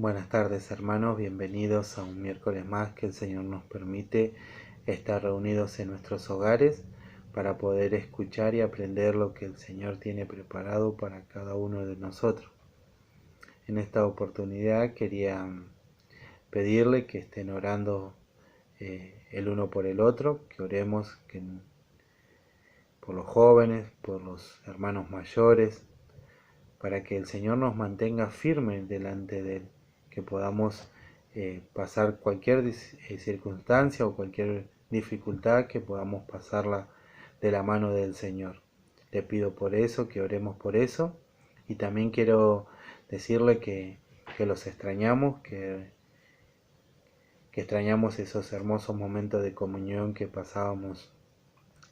Buenas tardes hermanos, bienvenidos a un miércoles más que el Señor nos permite estar reunidos en nuestros hogares para poder escuchar y aprender lo que el Señor tiene preparado para cada uno de nosotros. En esta oportunidad quería pedirle que estén orando el uno por el otro, que oremos por los jóvenes, por los hermanos mayores, para que el Señor nos mantenga firmes delante de Él, que podamos pasar cualquier circunstancia o cualquier dificultad, que podamos pasarla de la mano del Señor. Le pido por eso, que oremos por eso, y también quiero decirle que los extrañamos, que extrañamos esos hermosos momentos de comunión que pasábamos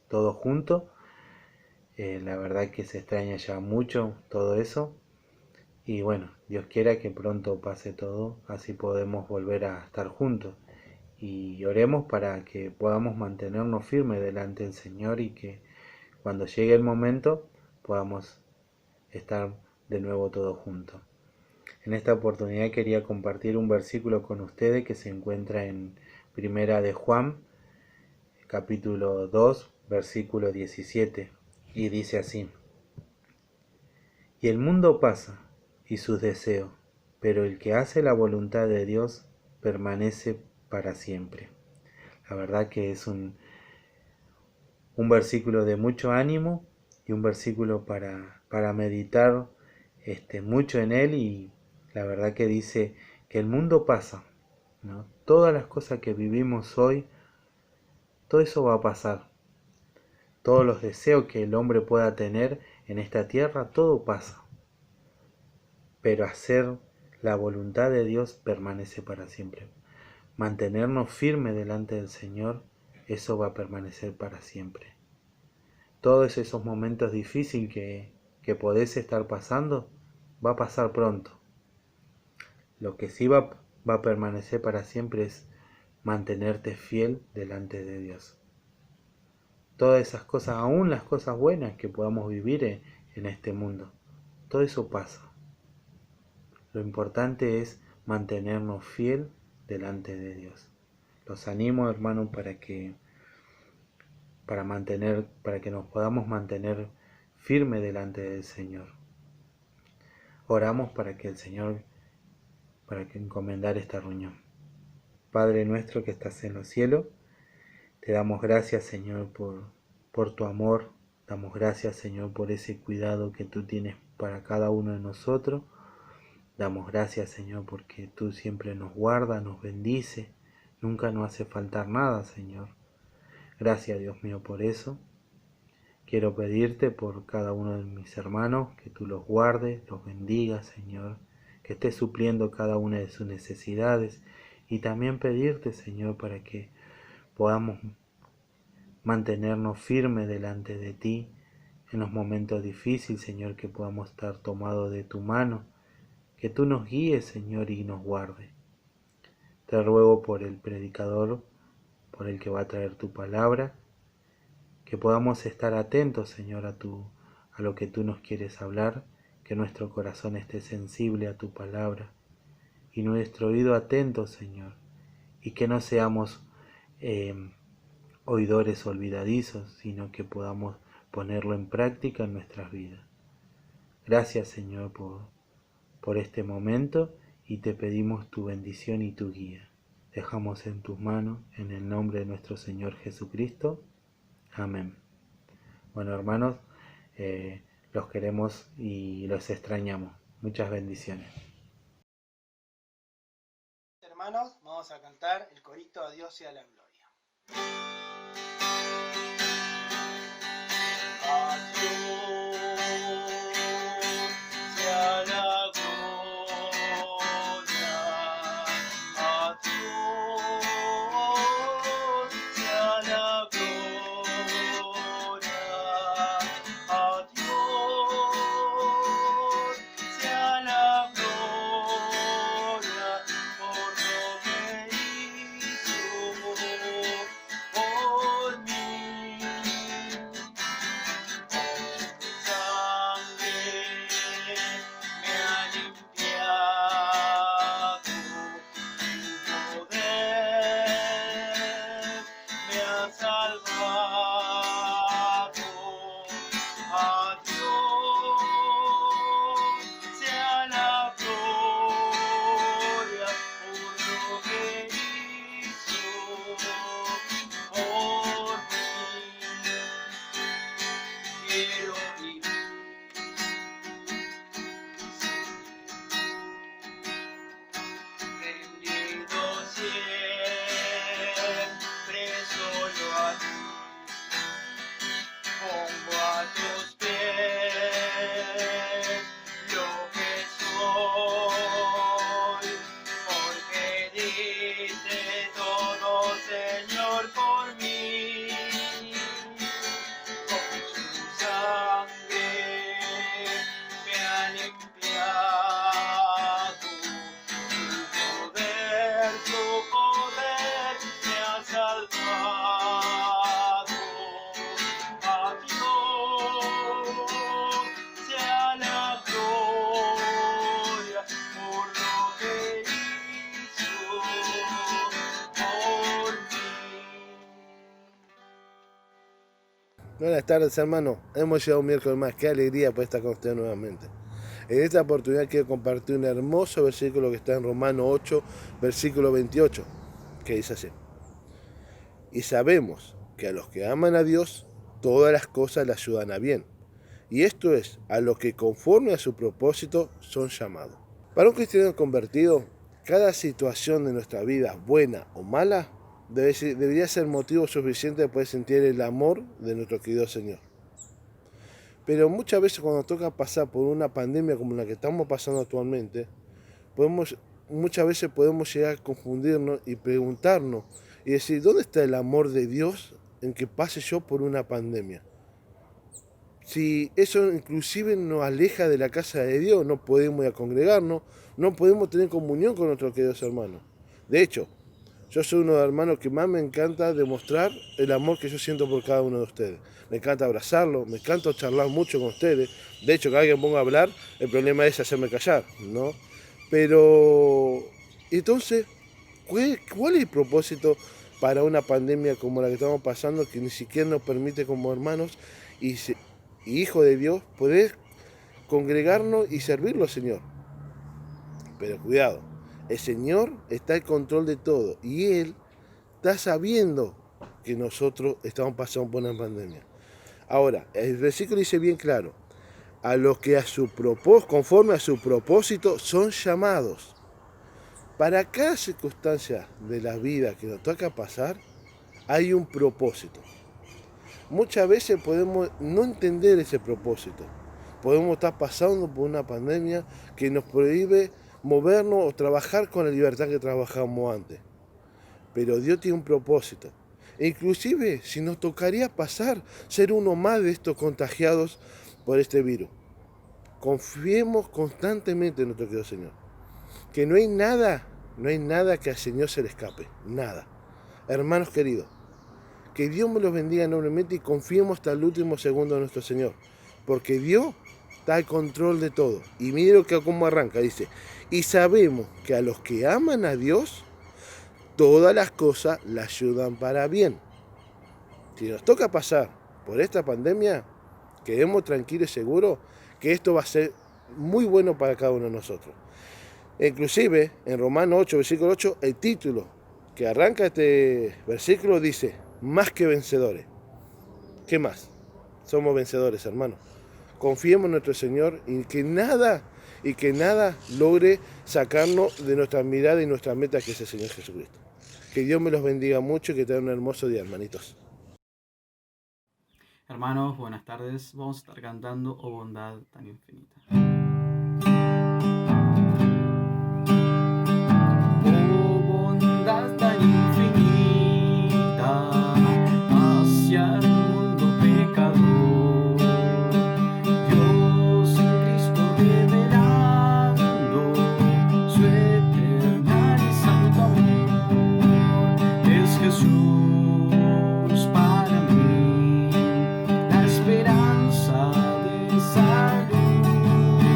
todos juntos. La verdad que se extraña ya mucho todo eso. Y bueno, Dios quiera que pronto pase todo, así podemos volver a estar juntos. Y oremos para que podamos mantenernos firmes delante del Señor y que cuando llegue el momento podamos estar de nuevo todos juntos. En esta oportunidad quería compartir un versículo con ustedes que se encuentra en Primera de Juan, capítulo 2, versículo 17, y dice así: Y el mundo pasa y sus deseos, pero el que hace la voluntad de Dios permanece para siempre. La verdad que es un versículo de mucho ánimo y un versículo para meditar mucho en él, y la verdad que dice que el mundo pasa, ¿no? Todas las cosas que vivimos hoy, todo eso va a pasar. Todos los deseos que el hombre pueda tener en esta tierra, todo pasa. Pero hacer la voluntad de Dios permanece para siempre. Mantenernos firmes delante del Señor, eso va a permanecer para siempre. Todos esos momentos difíciles que podés estar pasando, va a pasar pronto. Lo que sí va a permanecer para siempre es mantenerte fiel delante de Dios. Todas esas cosas, aún las cosas buenas que podamos vivir en este mundo, todo eso pasa. Lo importante es mantenernos fiel delante de Dios. Los animo, hermanos, para que nos podamos mantener firme delante del Señor. Oramos para que encomendar esta reunión. Padre nuestro que estás en los cielos, te damos gracias, Señor, por tu amor. Damos gracias, Señor, por ese cuidado que tú tienes para cada uno de nosotros. Damos gracias, Señor, porque tú siempre nos guardas, nos bendice. Nunca nos hace faltar nada, Señor. Gracias, Dios mío, por eso. Quiero pedirte por cada uno de mis hermanos, que tú los guardes, los bendigas, Señor, que estés supliendo cada una de sus necesidades, y también pedirte, Señor, para que podamos mantenernos firmes delante de ti en los momentos difíciles, Señor, que podamos estar tomados de tu mano, que tú nos guíes, Señor, y nos guarde. Te ruego por el predicador, por el que va a traer tu palabra, que podamos estar atentos, Señor, a lo que tú nos quieres hablar, que nuestro corazón esté sensible a tu palabra y nuestro oído atento, Señor, y que no seamos oidores olvidadizos, sino que podamos ponerlo en práctica en nuestras vidas. Gracias, Señor, por este momento, y te pedimos tu bendición y tu guía. Dejamos en tus manos, en el nombre de nuestro Señor Jesucristo. Amén. Bueno, hermanos, los queremos y los extrañamos. Muchas bendiciones. Hermanos, vamos a cantar el corito A Dios sea la gloria. A Dios sea la gloria, a Dios sea la gloria, a Dios sea la gloria por lo que hizo, por Buenas tardes, hermano. Hemos llegado un miércoles más. Qué alegría poder estar con usted nuevamente. En esta oportunidad quiero compartir un hermoso versículo que está en Romanos 8, versículo 28, que dice así. Y sabemos que a los que aman a Dios, todas las cosas le ayudan a bien. Y esto es, a los que conforme a su propósito son llamados. Para un cristiano convertido, cada situación de nuestra vida, buena o mala, debería ser motivo suficiente de poder sentir el amor de nuestro querido Señor. Pero muchas veces cuando toca pasar por una pandemia como la que estamos pasando actualmente, muchas veces podemos llegar a confundirnos y preguntarnos y decir, ¿dónde está el amor de Dios en que pase yo por una pandemia? Si eso inclusive nos aleja de la casa de Dios, no podemos ir a congregarnos, no podemos tener comunión con nuestros queridos hermanos. De hecho, yo soy uno de los hermanos que más me encanta demostrar el amor que yo siento por cada uno de ustedes. Me encanta abrazarlo, me encanta charlar mucho con ustedes. De hecho, que alguien ponga a hablar, el problema es hacerme callar, ¿no? Pero, entonces, ¿cuál es el propósito para una pandemia como la que estamos pasando, que ni siquiera nos permite como hermanos y hijos de Dios poder congregarnos y servirlo al Señor? Pero cuidado, el Señor está al control de todo y Él está sabiendo que nosotros estamos pasando por una pandemia. Ahora, el versículo dice bien claro, a los que conforme a su propósito son llamados. Para cada circunstancia de la vida que nos toca pasar, hay un propósito. Muchas veces podemos no entender ese propósito. Podemos estar pasando por una pandemia que nos prohíbe movernos o trabajar con la libertad que trabajábamos antes. Pero Dios tiene un propósito. E inclusive si nos tocaría pasar, ser uno más de estos contagiados por este virus. Confiemos constantemente en nuestro querido Señor. Que no hay nada que al Señor se le escape. Nada. Hermanos queridos, que Dios me los bendiga enormemente y confiemos hasta el último segundo en nuestro Señor. Porque Dios está al control de todo. Y mire cómo arranca, dice, y sabemos que a los que aman a Dios, todas las cosas le ayudan para bien. Si nos toca pasar por esta pandemia, quedemos tranquilos y seguros que esto va a ser muy bueno para cada uno de nosotros. Inclusive, en Romanos 8, versículo 8, el título que arranca este versículo dice, más que vencedores. ¿Qué más? Somos vencedores, hermanos. Confiemos en nuestro Señor y que nada logre sacarnos de nuestra mirada y nuestra meta, que es el Señor Jesucristo. Que Dios me los bendiga mucho y que tengan un hermoso día, hermanitos. Hermanos, buenas tardes. Vamos a estar cantando Oh bondad tan infinita. Oh bondad tan infinita hacia el mundo pecador, Dios en Cristo revelando su eterno y santo amor. Es Jesús para mí, esperanza de salud.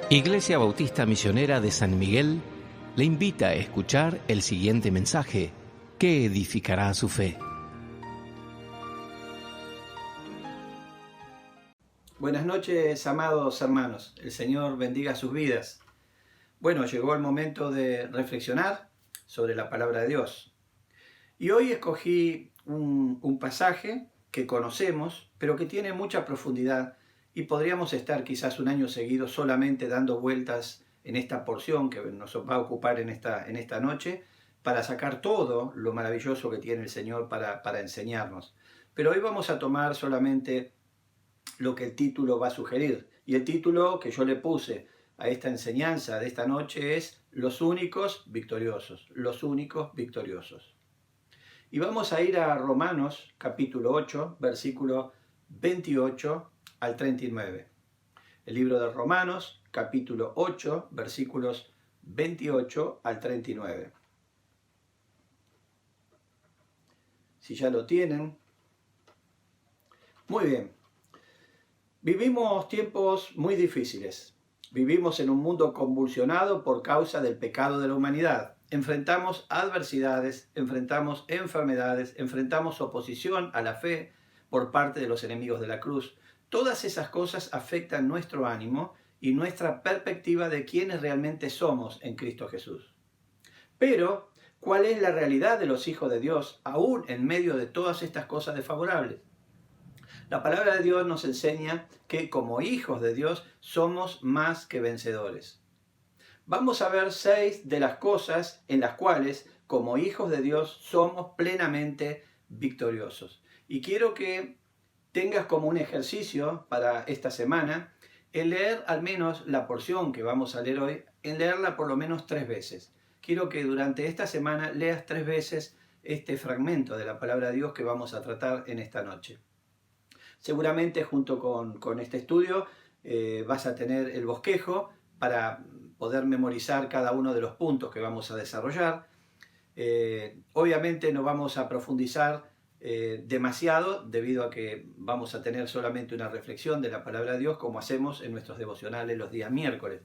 Iglesia Bautista Misionera de San Miguel le invita a escuchar el siguiente mensaje que edificará su fe. Buenas noches, amados hermanos. El Señor bendiga sus vidas. Bueno, llegó el momento de reflexionar sobre la palabra de Dios. Y hoy escogí un pasaje que conocemos, pero que tiene mucha profundidad y podríamos estar quizás un año seguido solamente dando vueltas en esta porción que nos va a ocupar en esta noche para sacar todo lo maravilloso que tiene el Señor para enseñarnos. Pero hoy vamos a tomar solamente lo que el título va a sugerir. Y el título que yo le puse a esta enseñanza de esta noche es Los únicos victoriosos. Los únicos victoriosos. Y vamos a ir a Romanos capítulo 8, versículo 28 al 39. El libro de Romanos, capítulo 8, versículos 28 al 39. Si ya lo tienen. Muy bien. Vivimos tiempos muy difíciles. Vivimos en un mundo convulsionado por causa del pecado de la humanidad. Enfrentamos adversidades, enfrentamos enfermedades, enfrentamos oposición a la fe por parte de los enemigos de la cruz. Todas esas cosas afectan nuestro ánimo y nuestra perspectiva de quiénes realmente somos en Cristo Jesús. Pero, ¿cuál es la realidad de los hijos de Dios aún en medio de todas estas cosas desfavorables? La palabra de Dios nos enseña que como hijos de Dios somos más que vencedores. Vamos a ver 6 de las cosas en las cuales como hijos de Dios somos plenamente victoriosos. Y quiero que tengas como un ejercicio para esta semana el leer al menos la porción que vamos a leer hoy, en leerla por lo menos 3 veces. Quiero que durante esta semana leas 3 veces este fragmento de la palabra de Dios que vamos a tratar en esta noche. Seguramente junto con este estudio vas a tener el bosquejo para poder memorizar cada uno de los puntos que vamos a desarrollar. Obviamente no vamos a profundizar demasiado debido a que vamos a tener solamente una reflexión de la palabra de Dios como hacemos en nuestros devocionales los días miércoles.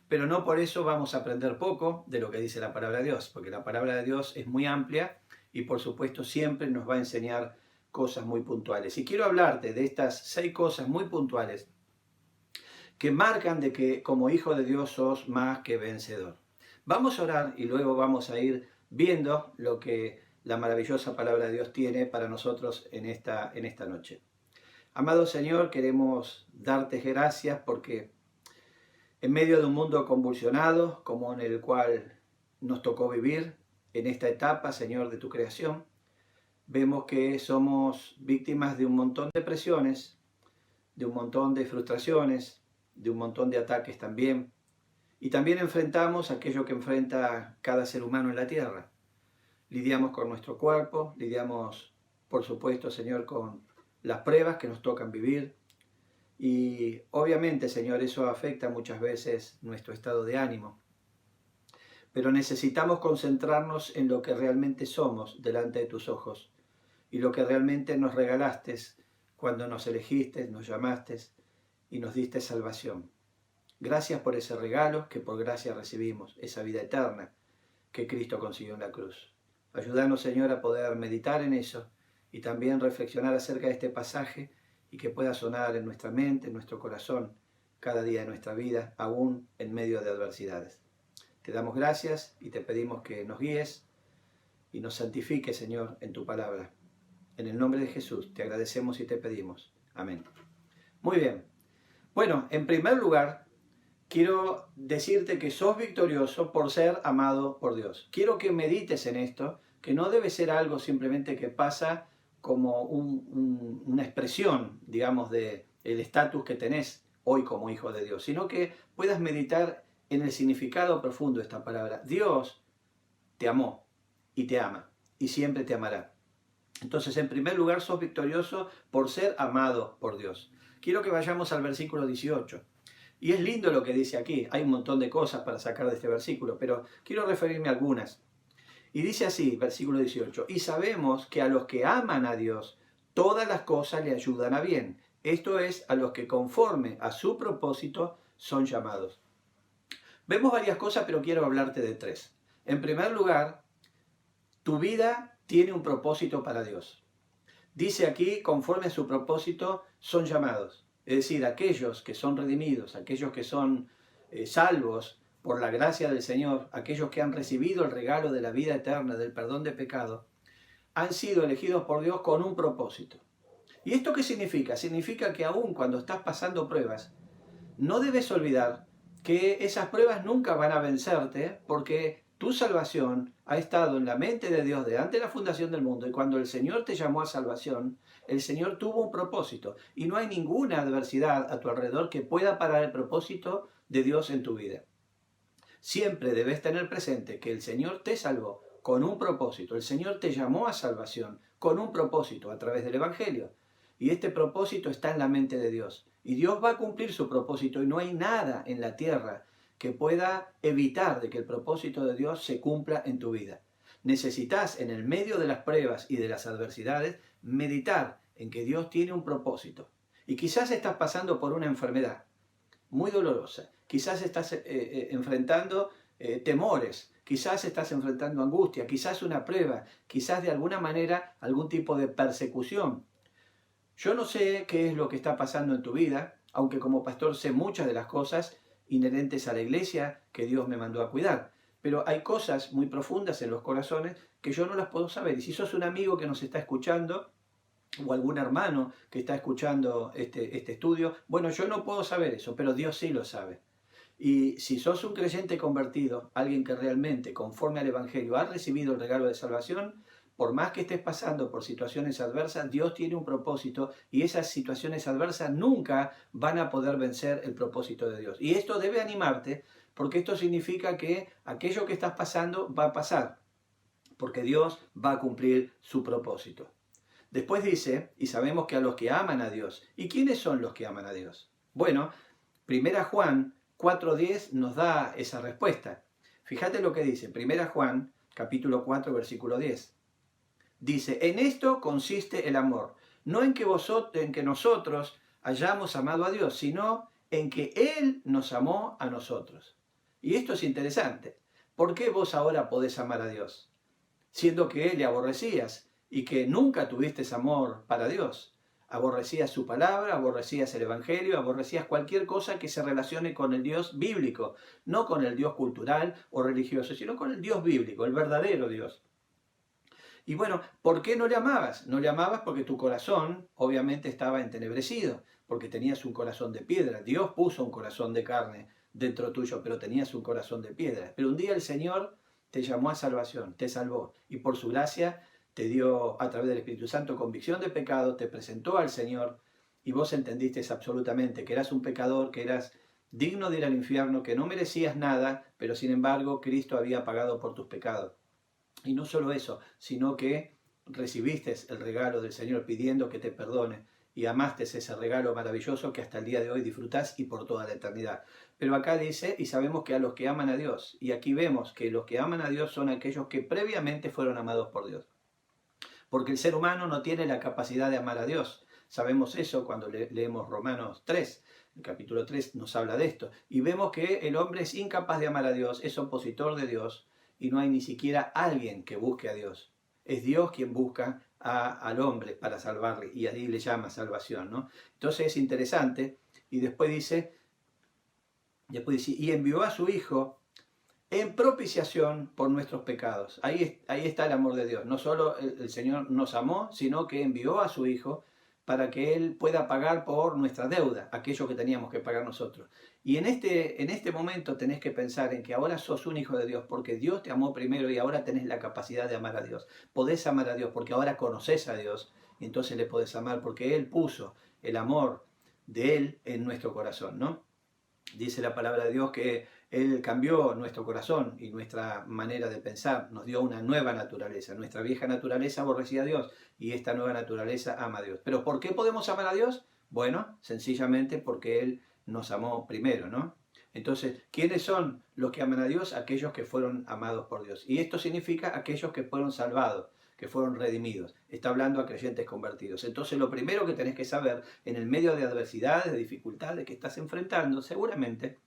Pero no por eso vamos a aprender poco de lo que dice la palabra de Dios, porque la palabra de Dios es muy amplia y por supuesto siempre nos va a enseñar cosas muy puntuales. Y quiero hablarte de estas 6 cosas muy puntuales que marcan de que como hijo de Dios sos más que vencedor. Vamos a orar y luego vamos a ir viendo lo que la maravillosa palabra de Dios tiene para nosotros en esta noche. Amado Señor, queremos darte gracias porque en medio de un mundo convulsionado como en el cual nos tocó vivir en esta etapa, Señor, de tu creación, vemos que somos víctimas de un montón de presiones, de un montón de frustraciones, de un montón de ataques también. Y también enfrentamos aquello que enfrenta cada ser humano en la tierra. Lidiamos con nuestro cuerpo, lidiamos, por supuesto, Señor, con las pruebas que nos tocan vivir. Y obviamente, Señor, eso afecta muchas veces nuestro estado de ánimo. Pero necesitamos concentrarnos en lo que realmente somos delante de tus ojos y lo que realmente nos regalaste cuando nos elegiste, nos llamaste y nos diste salvación. Gracias por ese regalo que por gracia recibimos, esa vida eterna que Cristo consiguió en la cruz. Ayúdanos, Señor, a poder meditar en eso y también reflexionar acerca de este pasaje y que pueda sonar en nuestra mente, en nuestro corazón, cada día de nuestra vida, aún en medio de adversidades. Te damos gracias y te pedimos que nos guíes y nos santifiques, Señor, en tu palabra. En el nombre de Jesús te agradecemos y te pedimos. Amén. Muy bien. Bueno, en primer lugar, quiero decirte que sos victorioso por ser amado por Dios. Quiero que medites en esto, que no debe ser algo simplemente que pasa como una expresión, digamos, del estatus que tenés hoy como hijo de Dios, sino que puedas meditar en el significado profundo de esta palabra. Dios te amó y te ama y siempre te amará. Entonces, en primer lugar, sos victorioso por ser amado por Dios. Quiero que vayamos al versículo 18. Y es lindo lo que dice aquí. Hay un montón de cosas para sacar de este versículo, pero quiero referirme a algunas. Y dice así, versículo 18, y sabemos que a los que aman a Dios, todas las cosas le ayudan a bien. Esto es, a los que conforme a su propósito son llamados. Vemos varias cosas, pero quiero hablarte de tres. En primer lugar, tu vida tiene un propósito para Dios. Dice aquí, conforme a su propósito, son llamados. Es decir, aquellos que son redimidos, aquellos que son salvos por la gracia del Señor, aquellos que han recibido el regalo de la vida eterna, del perdón de pecado, han sido elegidos por Dios con un propósito. ¿Y esto qué significa? Significa que aún cuando estás pasando pruebas, no debes olvidar que esas pruebas nunca van a vencerte, porque tu salvación ha estado en la mente de Dios desde antes de la fundación del mundo, y cuando el Señor te llamó a salvación, el Señor tuvo un propósito, y no hay ninguna adversidad a tu alrededor que pueda parar el propósito de Dios en tu vida. Siempre debes tener presente que el Señor te salvó con un propósito. El Señor te llamó a salvación con un propósito a través del Evangelio. Y este propósito está en la mente de Dios. Y Dios va a cumplir su propósito, y no hay nada en la tierra que pueda evitar de que el propósito de Dios se cumpla en tu vida. Necesitas, en el medio de las pruebas y de las adversidades, meditar en que Dios tiene un propósito. Y quizás estás pasando por una enfermedad muy dolorosa. Quizás estás enfrentando temores. Quizás estás enfrentando angustia. Quizás una prueba. Quizás de alguna manera algún tipo de persecución. Yo no sé qué es lo que está pasando en tu vida, aunque como pastor sé muchas de las cosas inherentes a la iglesia que Dios me mandó a cuidar. Pero hay cosas muy profundas en los corazones que yo no las puedo saber. Y si sos un amigo que nos está escuchando, o algún hermano que está escuchando este estudio, bueno, yo no puedo saber eso, pero Dios sí lo sabe. Y si sos un creyente convertido, alguien que realmente, conforme al Evangelio, ha recibido el regalo de salvación, por más que estés pasando por situaciones adversas, Dios tiene un propósito, y esas situaciones adversas nunca van a poder vencer el propósito de Dios. Y esto debe animarte, porque esto significa que aquello que estás pasando va a pasar, porque Dios va a cumplir su propósito. Después dice, y sabemos que a los que aman a Dios. ¿Y quiénes son los que aman a Dios? Bueno, 1 Juan 4:10 nos da esa respuesta. Fíjate lo que dice, 1 Juan capítulo 4, versículo 10. Dice, en esto consiste el amor, no en que nosotros hayamos amado a Dios, sino en que Él nos amó a nosotros. Y esto es interesante. ¿Por qué vos ahora podés amar a Dios? Siendo que le aborrecías y que nunca tuviste amor para Dios. Aborrecías su palabra, aborrecías el Evangelio, aborrecías cualquier cosa que se relacione con el Dios bíblico, no con el Dios cultural o religioso, sino con el Dios bíblico, el verdadero Dios. Y bueno, ¿por qué no le amabas? No le amabas porque tu corazón obviamente estaba entenebrecido, porque tenías un corazón de piedra. Dios puso un corazón de carne dentro tuyo, pero tenías un corazón de piedra. Pero un día el Señor te llamó a salvación, te salvó, y por su gracia te dio a través del Espíritu Santo convicción de pecado, te presentó al Señor, y vos entendiste absolutamente que eras un pecador, que eras digno de ir al infierno, que no merecías nada, pero sin embargo Cristo había pagado por tus pecados. Y no solo eso, sino que recibiste el regalo del Señor pidiendo que te perdone, y amaste ese regalo maravilloso que hasta el día de hoy disfrutás y por toda la eternidad. Pero acá dice, y sabemos que a los que aman a Dios, y aquí vemos que los que aman a Dios son aquellos que previamente fueron amados por Dios. Porque el ser humano no tiene la capacidad de amar a Dios. Sabemos eso cuando leemos Romanos 3. El capítulo 3 nos habla de esto. Y vemos que el hombre es incapaz de amar a Dios, es opositor de Dios, y no hay ni siquiera alguien que busque a Dios. Es Dios quien busca al hombre para salvarle, y ahí le llama salvación, ¿no? Entonces es interesante, y después dice, y envió a su Hijo en propiciación por nuestros pecados. Ahí está el amor de Dios. No solo el Señor nos amó, sino que envió a su Hijo para que Él pueda pagar por nuestra deuda, aquello que teníamos que pagar nosotros. Y en este momento tenés que pensar en que ahora sos un hijo de Dios, porque Dios te amó primero y ahora tenés la capacidad de amar a Dios. Podés amar a Dios porque ahora conoces a Dios, y entonces le podés amar porque Él puso el amor de Él en nuestro corazón, ¿no? Dice la palabra de Dios que Él cambió nuestro corazón y nuestra manera de pensar, nos dio una nueva naturaleza. Nuestra vieja naturaleza aborrecía a Dios y esta nueva naturaleza ama a Dios. ¿Pero por qué podemos amar a Dios? Bueno, sencillamente porque Él nos amó primero, ¿no? Entonces, ¿quiénes son los que aman a Dios? Aquellos que fueron amados por Dios. Y esto significa aquellos que fueron salvados, que fueron redimidos. Está hablando a creyentes convertidos. Entonces, lo primero que tenés que saber, en el medio de adversidades, de dificultades que estás enfrentando, seguramente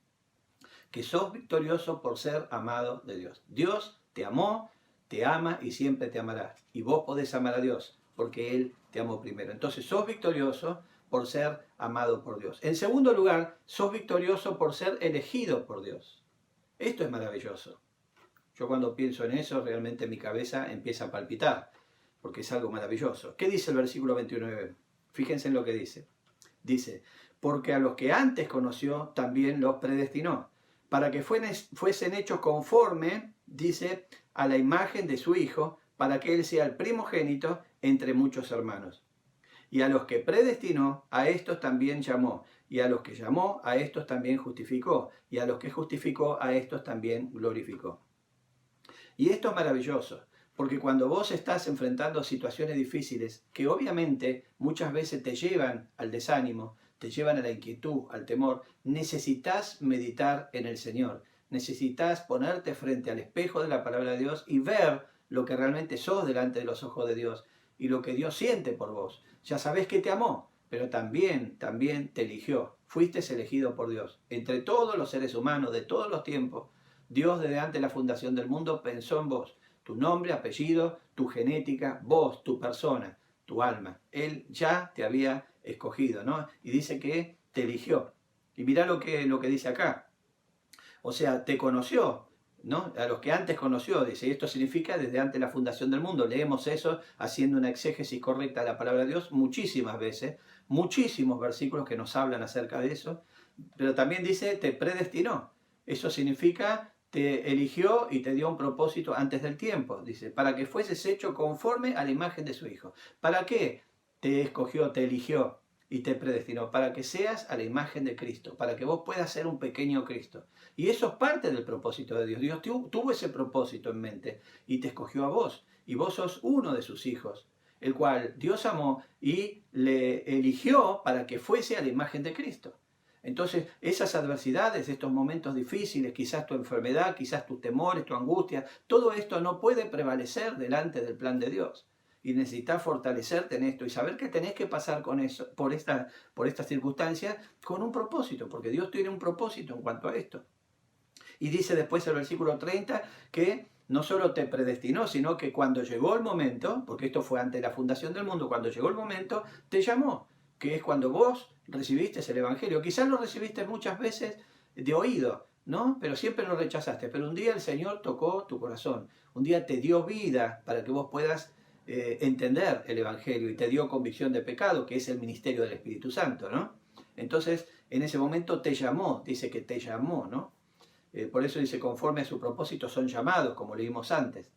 que sos victorioso por ser amado de Dios. Dios te amó, te ama y siempre te amará. Y vos podés amar a Dios porque Él te amó primero. Entonces sos victorioso por ser amado por Dios. En segundo lugar, sos victorioso por ser elegido por Dios. Esto es maravilloso. Yo cuando pienso en eso, realmente mi cabeza empieza a palpitar, porque es algo maravilloso. ¿Qué dice el versículo 29? Fíjense en lo que dice. Dice, porque a los que antes conoció, también los predestinó, para que fuesen hechos conforme, dice, a la imagen de su Hijo, para que Él sea el primogénito entre muchos hermanos. Y a los que predestinó, a estos también llamó. Y a los que llamó, a estos también justificó. Y a los que justificó, a estos también glorificó. Y esto es maravilloso, porque cuando vos estás enfrentando situaciones difíciles, que obviamente muchas veces te llevan al desánimo, te llevan a la inquietud, al temor, necesitas meditar en el Señor. Necesitas ponerte frente al espejo de la palabra de Dios y ver lo que realmente sos delante de los ojos de Dios y lo que Dios siente por vos. Ya sabés que te amó, pero también te eligió. Fuiste elegido por Dios. Entre todos los seres humanos de todos los tiempos, Dios desde antes de la fundación del mundo pensó en vos. Tu nombre, apellido, tu genética, vos, tu persona, tu alma. Él ya te había escogido, ¿no? Y dice que te eligió. Y mirá lo que dice acá. O sea, te conoció, ¿no? A los que antes conoció, dice, y esto significa desde antes de la fundación del mundo. Leemos eso haciendo una exégesis correcta de la palabra de Dios muchísimas veces, muchísimos versículos que nos hablan acerca de eso, pero también dice, te predestinó. Eso significa, te eligió y te dio un propósito antes del tiempo, dice, para que fueses hecho conforme a la imagen de su Hijo. ¿Para qué te escogió, te eligió y te predestinó? Para que seas a la imagen de Cristo, para que vos puedas ser un pequeño Cristo. Y eso es parte del propósito de Dios. Dios tuvo ese propósito en mente y te escogió a vos. Y vos sos uno de sus hijos, el cual Dios amó y le eligió para que fuese a la imagen de Cristo. Entonces, esas adversidades, estos momentos difíciles, quizás tu enfermedad, quizás tus temores, tu angustia, todo esto no puede prevalecer delante del plan de Dios. Y necesitas fortalecerte en esto y saber que tenés que pasar con eso, por estas circunstancias con un propósito, porque Dios tiene un propósito en cuanto a esto. Y dice después el versículo 30 que no solo te predestinó, sino que cuando llegó el momento, porque esto fue antes de la fundación del mundo, cuando llegó el momento, te llamó, que es cuando vos recibiste el Evangelio. Quizás lo recibiste muchas veces de oído, ¿no? Pero siempre lo rechazaste. Pero un día el Señor tocó tu corazón. Un día te dio vida para que vos puedas entender el Evangelio y te dio convicción de pecado, que es el ministerio del Espíritu Santo, ¿no? Entonces, en ese momento te llamó, dice que te llamó, ¿no? Por eso dice, conforme a su propósito son llamados, como leímos antes.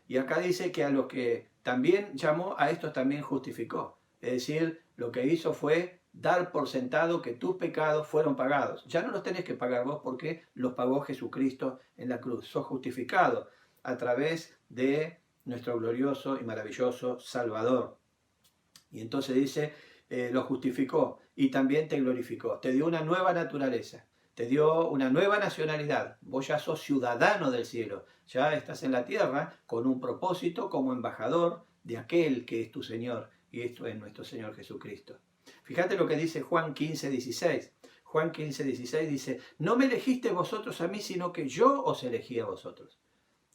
Y acá dice que a los que también llamó, a estos también justificó. Es decir, lo que hizo fue dar por sentado que tus pecados fueron pagados. Ya no los tenés que pagar vos porque los pagó Jesucristo en la cruz. Sos justificado a través de nuestro glorioso y maravilloso Salvador. Y entonces dice, lo justificó y también te glorificó. Te dio una nueva naturaleza, te dio una nueva nacionalidad. Vos ya sos ciudadano del cielo, ya estás en la tierra con un propósito como embajador de aquel que es tu Señor. Y esto es nuestro Señor Jesucristo. Fíjate lo que dice Juan 15:16. Juan 15:16 dice, no me elegiste vosotros a mí, sino que yo os elegí a vosotros.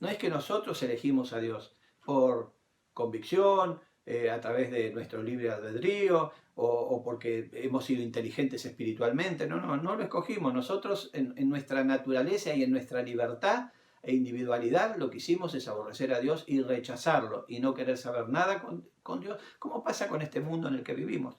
No es que nosotros elegimos a Dios por convicción, a través de nuestro libre albedrío, o porque hemos sido inteligentes espiritualmente. No lo escogimos. Nosotros en nuestra naturaleza y en nuestra libertad e individualidad lo que hicimos es aborrecer a Dios y rechazarlo y no querer saber nada con Dios, como pasa con este mundo en el que vivimos.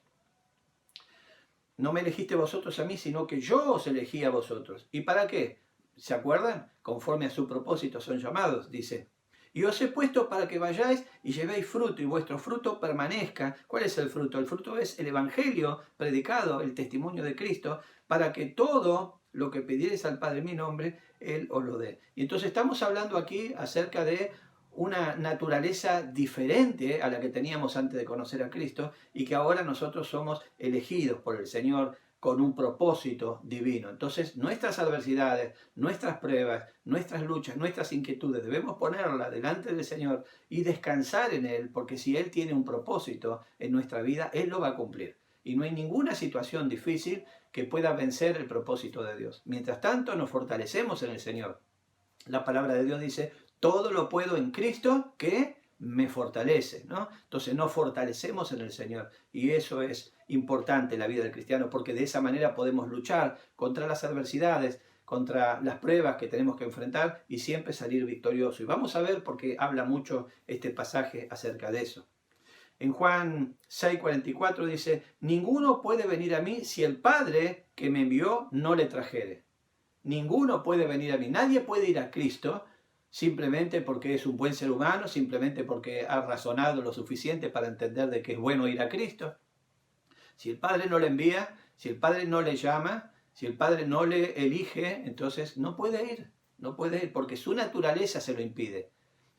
No me elegiste vosotros a mí, sino que yo os elegí a vosotros. ¿Y para qué? ¿Se acuerdan? Conforme a su propósito son llamados, dice. Y os he puesto para que vayáis y llevéis fruto, y vuestro fruto permanezca. ¿Cuál es el fruto? El fruto es el Evangelio predicado, el testimonio de Cristo, para que todo lo que pidierais al Padre en mi nombre, Él os lo dé. Y entonces estamos hablando aquí acerca de una naturaleza diferente a la que teníamos antes de conocer a Cristo y que ahora nosotros somos elegidos por el Señor con un propósito divino. Entonces nuestras adversidades, nuestras pruebas, nuestras luchas, nuestras inquietudes, debemos ponerlas delante del Señor y descansar en Él, porque si Él tiene un propósito en nuestra vida, Él lo va a cumplir. Y no hay ninguna situación difícil que pueda vencer el propósito de Dios. Mientras tanto, nos fortalecemos en el Señor. La palabra de Dios dice, todo lo puedo en Cristo que me fortalece, ¿no? Entonces nos fortalecemos en el Señor, y eso es importante en la vida del cristiano, porque de esa manera podemos luchar contra las adversidades, contra las pruebas que tenemos que enfrentar y siempre salir victorioso. Y vamos a ver porque habla mucho este pasaje acerca de eso. En Juan 6:44 dice, ninguno puede venir a mí si el Padre que me envió no le trajere. Ninguno puede venir a mí, nadie puede ir a Cristo simplemente porque es un buen ser humano, simplemente porque ha razonado lo suficiente para entender de que es bueno ir a Cristo. Si el Padre no le envía, si el Padre no le llama, si el Padre no le elige, entonces no puede ir porque su naturaleza se lo impide.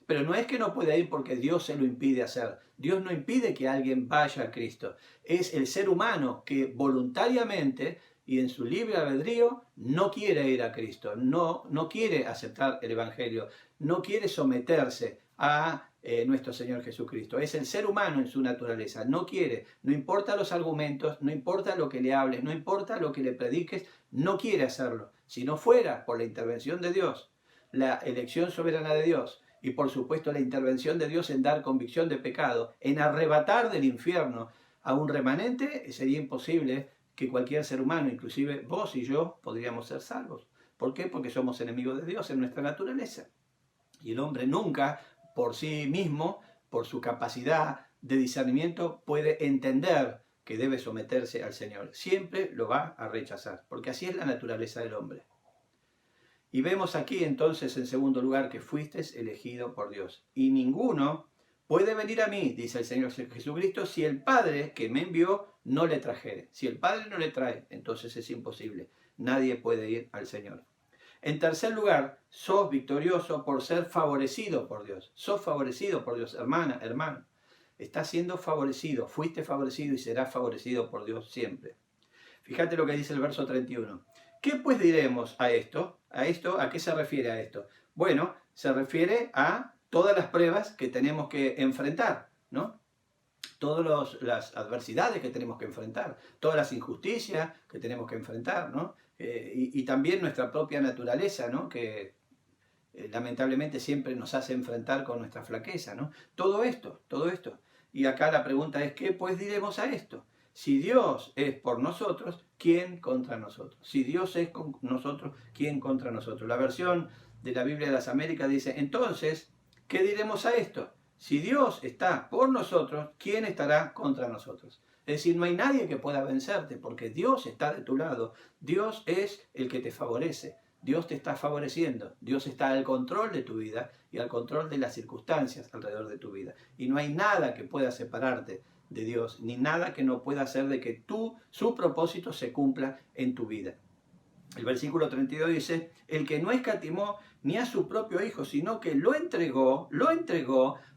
Pero no es que no pueda ir porque Dios se lo impide hacer. Dios no impide que alguien vaya a Cristo. Es el ser humano que voluntariamente y en su libre albedrío no quiere ir a Cristo, no quiere aceptar el Evangelio, no quiere someterse a nuestro Señor Jesucristo. Es el ser humano en su naturaleza, no quiere, no importa los argumentos, no importa lo que le hables, no importa lo que le prediques, no quiere hacerlo. Si no fuera por la intervención de Dios, la elección soberana de Dios y por supuesto la intervención de Dios en dar convicción de pecado, en arrebatar del infierno a un remanente, sería imposible que cualquier ser humano, inclusive vos y yo, podríamos ser salvos. ¿Por qué? Porque somos enemigos de Dios en nuestra naturaleza. Y el hombre nunca, por sí mismo, por su capacidad de discernimiento, puede entender que debe someterse al Señor. Siempre lo va a rechazar, porque así es la naturaleza del hombre. Y vemos aquí entonces, en segundo lugar, que fuiste elegido por Dios. Y ninguno puede venir a mí, dice el Señor Jesucristo, si el Padre que me envió no le trajere. Si el Padre no le trae, entonces es imposible. Nadie puede ir al Señor. En tercer lugar, sos victorioso por ser favorecido por Dios. Sos favorecido por Dios, hermana, hermano. Estás siendo favorecido, fuiste favorecido y serás favorecido por Dios siempre. Fíjate lo que dice el verso 31. ¿Qué pues diremos a esto? ¿A qué se refiere a esto? Bueno, se refiere a todas las pruebas que tenemos que enfrentar, ¿no? Todas las adversidades que tenemos que enfrentar, todas las injusticias que tenemos que enfrentar, ¿no? Y también nuestra propia naturaleza, ¿no? Que lamentablemente siempre nos hace enfrentar con nuestra flaqueza, ¿no? Todo esto. Y acá la pregunta es, ¿qué pues diremos a esto? Si Dios es por nosotros, ¿quién contra nosotros? Si Dios es con nosotros, ¿quién contra nosotros? La versión de la Biblia de las Américas dice, entonces, ¿qué diremos a esto? Si Dios está por nosotros, ¿quién estará contra nosotros? Es decir, no hay nadie que pueda vencerte porque Dios está de tu lado. Dios es el que te favorece. Dios te está favoreciendo. Dios está al control de tu vida y al control de las circunstancias alrededor de tu vida. Y no hay nada que pueda separarte de Dios, ni nada que no pueda hacer de que su propósito se cumpla en tu vida. El versículo 32 dice, el que no escatimó ni a su propio Hijo, sino que lo entregó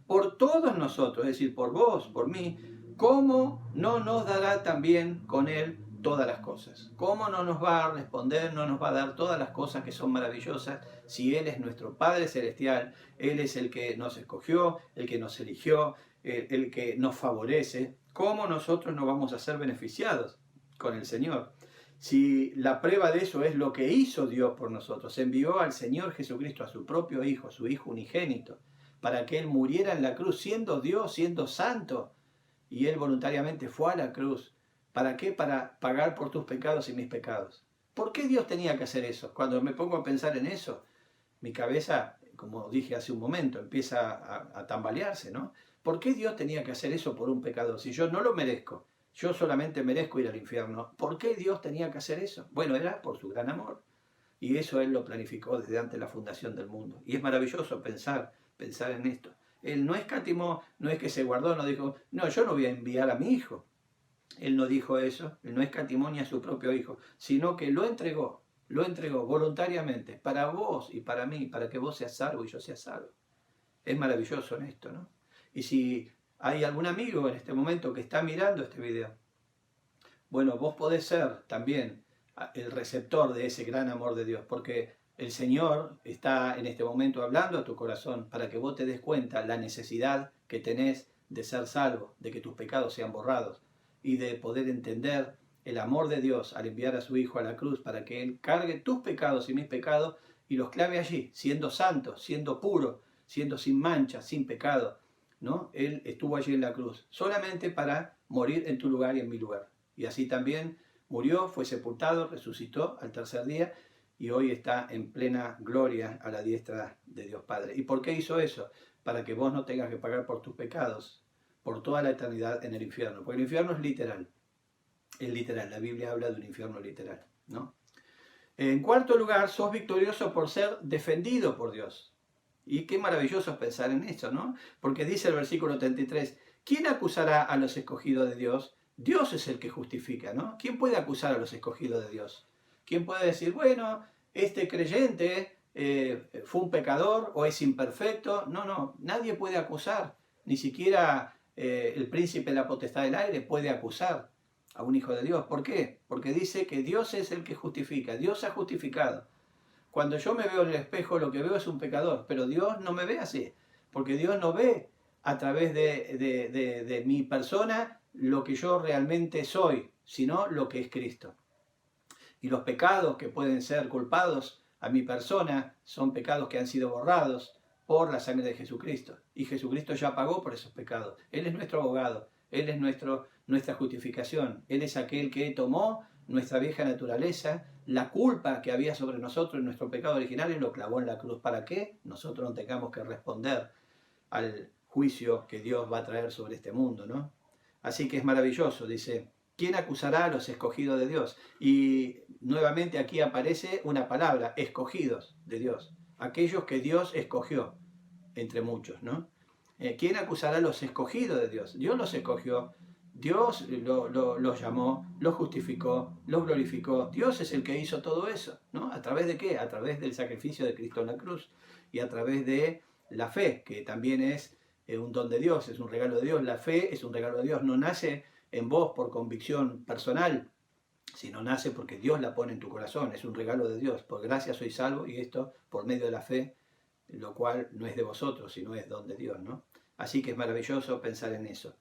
por todos nosotros, es decir, por vos, por mí, ¿cómo no nos dará también con Él todas las cosas? ¿Cómo no nos va a responder, no nos va a dar todas las cosas que son maravillosas si Él es nuestro Padre Celestial? Él es el que nos escogió, el que nos eligió, el que nos favorece. ¿Cómo nosotros no vamos a ser beneficiados con el Señor? Si la prueba de eso es lo que hizo Dios por nosotros, envió al Señor Jesucristo, a su propio Hijo, su Hijo unigénito, para que Él muriera en la cruz, siendo Dios, siendo santo, y Él voluntariamente fue a la cruz. ¿Para qué? Para pagar por tus pecados y mis pecados. ¿Por qué Dios tenía que hacer eso? Cuando me pongo a pensar en eso, mi cabeza, como dije hace un momento, empieza a tambalearse, ¿no? ¿Por qué Dios tenía que hacer eso por un pecador? Si yo no lo merezco, yo solamente merezco ir al infierno. ¿Por qué Dios tenía que hacer eso? Bueno, era por su gran amor. Y eso Él lo planificó desde antes de la fundación del mundo. Y es maravilloso pensar en esto. Él no escatimó, no es que se guardó, no dijo, no, yo no voy a enviar a mi hijo. Él no dijo eso, Él no escatimó ni a su propio Hijo, sino que lo entregó voluntariamente para vos y para mí, para que vos seas salvo y yo sea salvo. Es maravilloso en esto, ¿no? Y si hay algún amigo en este momento que está mirando este video, bueno, vos podés ser también el receptor de ese gran amor de Dios, porque el Señor está en este momento hablando a tu corazón para que vos te des cuenta la necesidad que tenés de ser salvo, de que tus pecados sean borrados y de poder entender el amor de Dios al enviar a su Hijo a la cruz para que Él cargue tus pecados y mis pecados y los clave allí, siendo santo, siendo puro, siendo sin mancha, sin pecado, ¿no? Él estuvo allí en la cruz, solamente para morir en tu lugar y en mi lugar. Y así también murió, fue sepultado, resucitó al tercer día y hoy está en plena gloria a la diestra de Dios Padre. ¿Y por qué hizo eso? Para que vos no tengas que pagar por tus pecados por toda la eternidad en el infierno. Porque el infierno es literal. Es literal, la Biblia habla de un infierno literal, ¿no? En cuarto lugar, sos victorioso por ser defendido por Dios. Y qué maravilloso es pensar en eso, ¿no? Porque dice el versículo 33, ¿quién acusará a los escogidos de Dios? Dios es el que justifica, ¿no? ¿Quién puede acusar a los escogidos de Dios? ¿Quién puede decir, bueno, este creyente fue un pecador o es imperfecto? No, nadie puede acusar, ni siquiera el príncipe de la potestad del aire puede acusar a un hijo de Dios. ¿Por qué? Porque dice que Dios es el que justifica, Dios ha justificado. Cuando yo me veo en el espejo, lo que veo es un pecador, pero Dios no me ve así, porque Dios no ve a través de mi persona lo que yo realmente soy, sino lo que es Cristo. Y los pecados que pueden ser culpados a mi persona son pecados que han sido borrados por la sangre de Jesucristo. Y Jesucristo ya pagó por esos pecados. Él es nuestro abogado, Él es nuestra justificación. Él es aquel que tomó nuestra vieja naturaleza, la culpa que había sobre nosotros en nuestro pecado original y lo clavó en la cruz. ¿Para qué? Nosotros no tengamos que responder al juicio que Dios va a traer sobre este mundo, ¿no? Así que es maravilloso, dice, ¿quién acusará a los escogidos de Dios? Y nuevamente aquí aparece una palabra, escogidos de Dios. Aquellos que Dios escogió, entre muchos, ¿no? ¿Quién acusará a los escogidos de Dios? Dios los escogió, Dios los llamó, los justificó, los glorificó. Dios es el que hizo todo eso, ¿no? ¿A través de qué? A través del sacrificio de Cristo en la cruz y a través de la fe, que también es un don de Dios, es un regalo de Dios. La fe es un regalo de Dios, no nace en vos por convicción personal, sino nace porque Dios la pone en tu corazón, es un regalo de Dios. Por gracia soy salvo y esto por medio de la fe, lo cual no es de vosotros, sino es don de Dios, ¿no? Así que es maravilloso pensar en eso.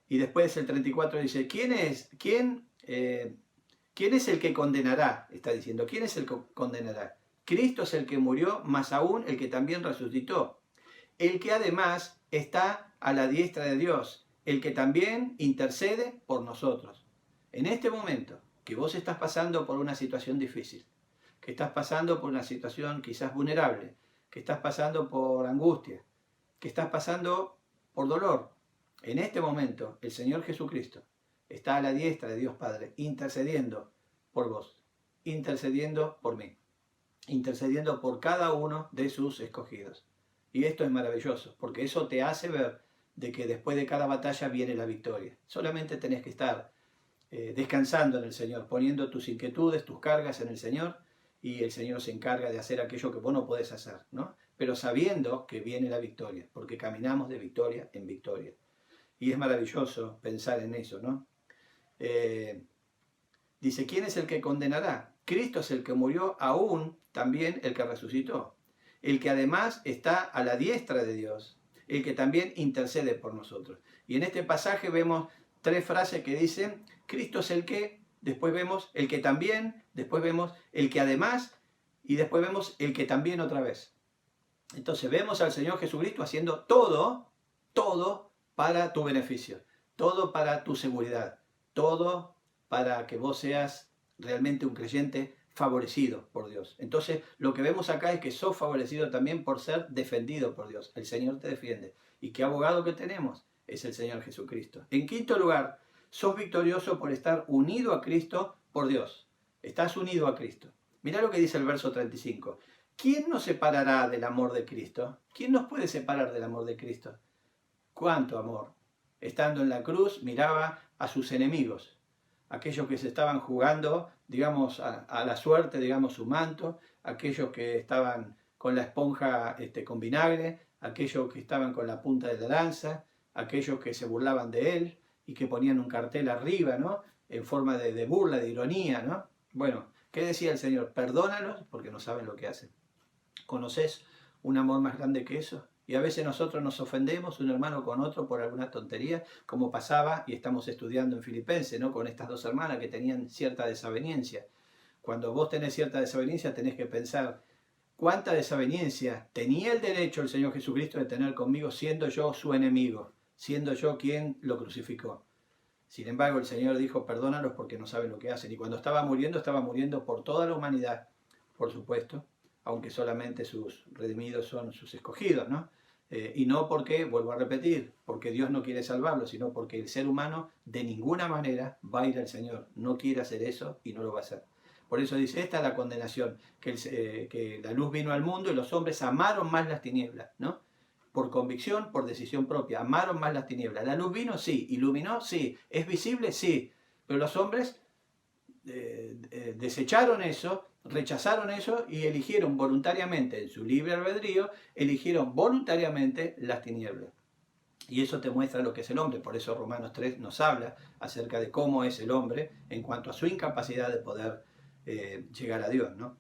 Y después el 34 dice, ¿quién es el que condenará? Está diciendo, ¿quién es el que condenará? Cristo es el que murió, más aún el que también resucitó. El que además está a la diestra de Dios, el que también intercede por nosotros. En este momento que vos estás pasando por una situación difícil, que estás pasando por una situación quizás vulnerable, que estás pasando por angustia, que estás pasando por dolor, en este momento el Señor Jesucristo está a la diestra de Dios Padre, intercediendo por vos, intercediendo por mí, intercediendo por cada uno de sus escogidos. Y esto es maravilloso, porque eso te hace ver de que después de cada batalla viene la victoria. Solamente tenés que estar descansando en el Señor, poniendo tus inquietudes, tus cargas en el Señor, y el Señor se encarga de hacer aquello que vos no podés hacer, ¿no? Pero sabiendo que viene la victoria, porque caminamos de victoria en victoria. Y es maravilloso pensar en eso, ¿no? Dice, ¿quién es el que condenará? Cristo es el que murió, aún también el que resucitó, el que además está a la diestra de Dios, el que también intercede por nosotros. Y en este pasaje vemos tres frases que dicen, Cristo es el que, después vemos el que también, después vemos el que además, y después vemos el que también otra vez. Entonces vemos al Señor Jesucristo haciendo todo para tu beneficio, todo para tu seguridad, todo para que vos seas realmente un creyente favorecido por Dios. Entonces lo que vemos acá es que sos favorecido también por ser defendido por Dios. El Señor te defiende. ¿Y qué abogado que tenemos? Es el Señor Jesucristo. En quinto lugar, sos victorioso por estar unido a Cristo por Dios. Estás unido a Cristo. Mirá lo que dice el verso 35. ¿Quién nos separará del amor de Cristo? ¿Quién nos puede separar del amor de Cristo? ¿Cuánto amor? Estando en la cruz, miraba a sus enemigos, aquellos que se estaban jugando, digamos, a la suerte, digamos, su manto, aquellos que estaban con la esponja con vinagre, aquellos que estaban con la punta de la lanza, aquellos que se burlaban de él y que ponían un cartel arriba, ¿no? En forma de burla, de ironía, ¿no? Bueno, ¿qué decía el Señor? Perdónalos porque no saben lo que hacen. ¿Conoces un amor más grande que eso? Y a veces nosotros nos ofendemos un hermano con otro por alguna tontería, como pasaba, y estamos estudiando en Filipenses, ¿no? Con estas dos hermanas que tenían cierta desaveniencia. Cuando vos tenés cierta desaveniencia tenés que pensar, ¿cuánta desaveniencia tenía el derecho el Señor Jesucristo de tener conmigo siendo yo su enemigo, siendo yo quien lo crucificó? Sin embargo, el Señor dijo, perdónalos porque no saben lo que hacen. Y cuando estaba muriendo por toda la humanidad, por supuesto, aunque solamente sus redimidos son sus escogidos, ¿no? Y no porque, vuelvo a repetir, porque Dios no quiere salvarlo, sino porque el ser humano de ninguna manera va a ir al Señor. No quiere hacer eso y no lo va a hacer. Por eso dice, esta es la condenación, que la luz vino al mundo y los hombres amaron más las tinieblas, ¿no? Por convicción, por decisión propia, amaron más las tinieblas. La luz vino, sí. Iluminó, sí. Es visible, sí. Pero los hombres desecharon eso, rechazaron eso y eligieron voluntariamente, en su libre albedrío, eligieron voluntariamente las tinieblas. Y eso te muestra lo que es el hombre. Por eso Romanos 3 nos habla acerca de cómo es el hombre en cuanto a su incapacidad de poder llegar a Dios, ¿no?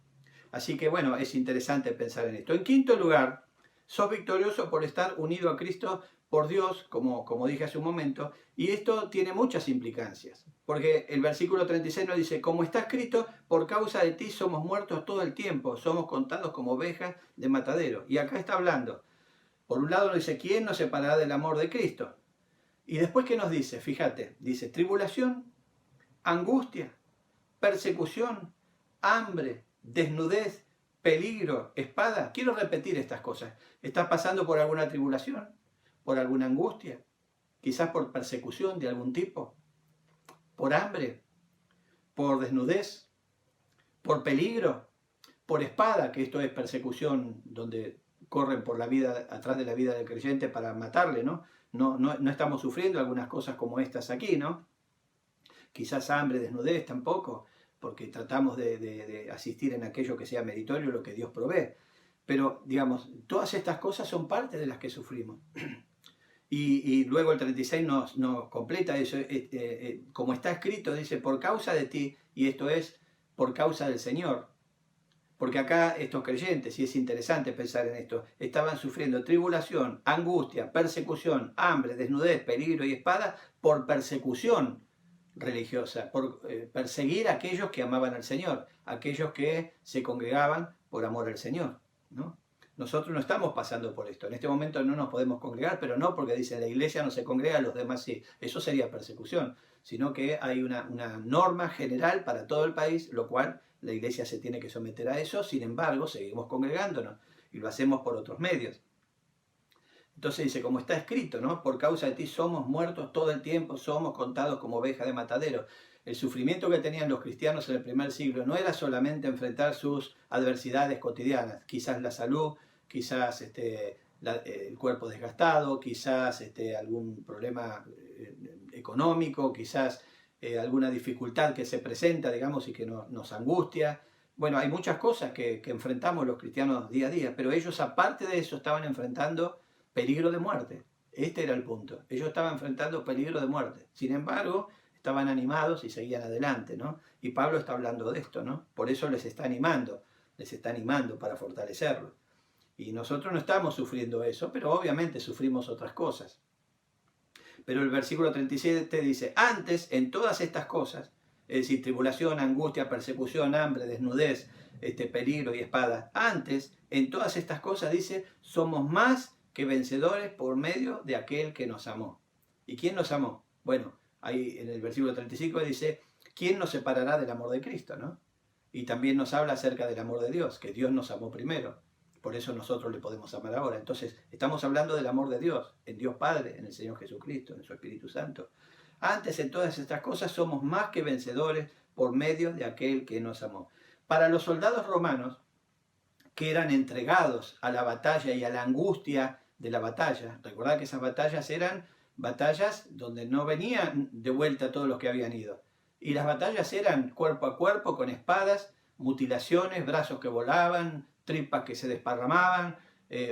Así que bueno, es interesante pensar en esto. En quinto lugar, sos victorioso por estar unido a Cristo por Dios, como dije hace un momento, y esto tiene muchas implicancias, porque el versículo 36 nos dice, como está escrito, por causa de ti somos muertos todo el tiempo, somos contados como ovejas de matadero. Y acá está hablando, por un lado nos dice, ¿quién nos separará del amor de Cristo? Y después, ¿qué nos dice? Fíjate, dice, tribulación, angustia, persecución, hambre, desnudez, peligro, espada. Quiero repetir estas cosas. ¿Estás pasando por alguna tribulación? ¿Por alguna angustia? Quizás por persecución de algún tipo. ¿Por hambre? ¿Por desnudez? ¿Por peligro? ¿Por espada? Que esto es persecución donde corren por la vida, atrás de la vida del creyente para matarle, ¿no? No estamos sufriendo algunas cosas como estas aquí, ¿no? Quizás hambre, desnudez tampoco, porque tratamos de asistir en aquello que sea meritorio, lo que Dios provee. Pero, digamos, todas estas cosas son parte de las que sufrimos. Y luego el 36 nos completa eso, como está escrito, dice, por causa de ti, y esto es por causa del Señor. Porque acá estos creyentes, y es interesante pensar en esto, estaban sufriendo tribulación, angustia, persecución, hambre, desnudez, peligro y espada por persecución religiosa, por perseguir a aquellos que amaban al Señor, aquellos que se congregaban por amor al Señor, ¿no? Nosotros no estamos pasando por esto. En este momento no nos podemos congregar, pero no porque dice la iglesia no se congrega, los demás sí. Eso sería persecución, sino que hay una norma general para todo el país, lo cual la iglesia se tiene que someter a eso. Sin embargo, seguimos congregándonos y lo hacemos por otros medios. Entonces dice, como está escrito, ¿no? Por causa de ti somos muertos todo el tiempo, somos contados como ovejas de matadero. El sufrimiento que tenían los cristianos en el primer siglo no era solamente enfrentar sus adversidades cotidianas, quizás la salud, quizás el cuerpo desgastado, quizás algún problema económico, quizás alguna dificultad que se presenta, digamos, y que nos angustia. Bueno, hay muchas cosas que enfrentamos los cristianos día a día, pero ellos, aparte de eso, estaban enfrentando peligro de muerte. Este era el punto. Ellos estaban enfrentando peligro de muerte. Sin embargo, estaban animados y seguían adelante, ¿no? Y Pablo está hablando de esto, ¿no? Por eso les está animando para fortalecerlos. Y nosotros no estamos sufriendo eso, pero obviamente sufrimos otras cosas. Pero el versículo 37 dice, antes en todas estas cosas, es decir, tribulación, angustia, persecución, hambre, desnudez, peligro y espada, antes en todas estas cosas dice, somos más que vencedores por medio de aquel que nos amó. ¿Y quién nos amó? Bueno, ahí en el versículo 35 dice, ¿quién nos separará del amor de Cristo? ¿No? Y también nos habla acerca del amor de Dios, que Dios nos amó primero. Por eso nosotros le podemos amar ahora. Entonces, estamos hablando del amor de Dios, en Dios Padre, en el Señor Jesucristo, en su Espíritu Santo. Antes, en todas estas cosas, somos más que vencedores por medio de aquel que nos amó. Para los soldados romanos, que eran entregados a la batalla y a la angustia de la batalla, recordad que esas batallas eran batallas donde no venían de vuelta todos los que habían ido. Y las batallas eran cuerpo a cuerpo, con espadas, mutilaciones, brazos que volaban, tripas que se desparramaban,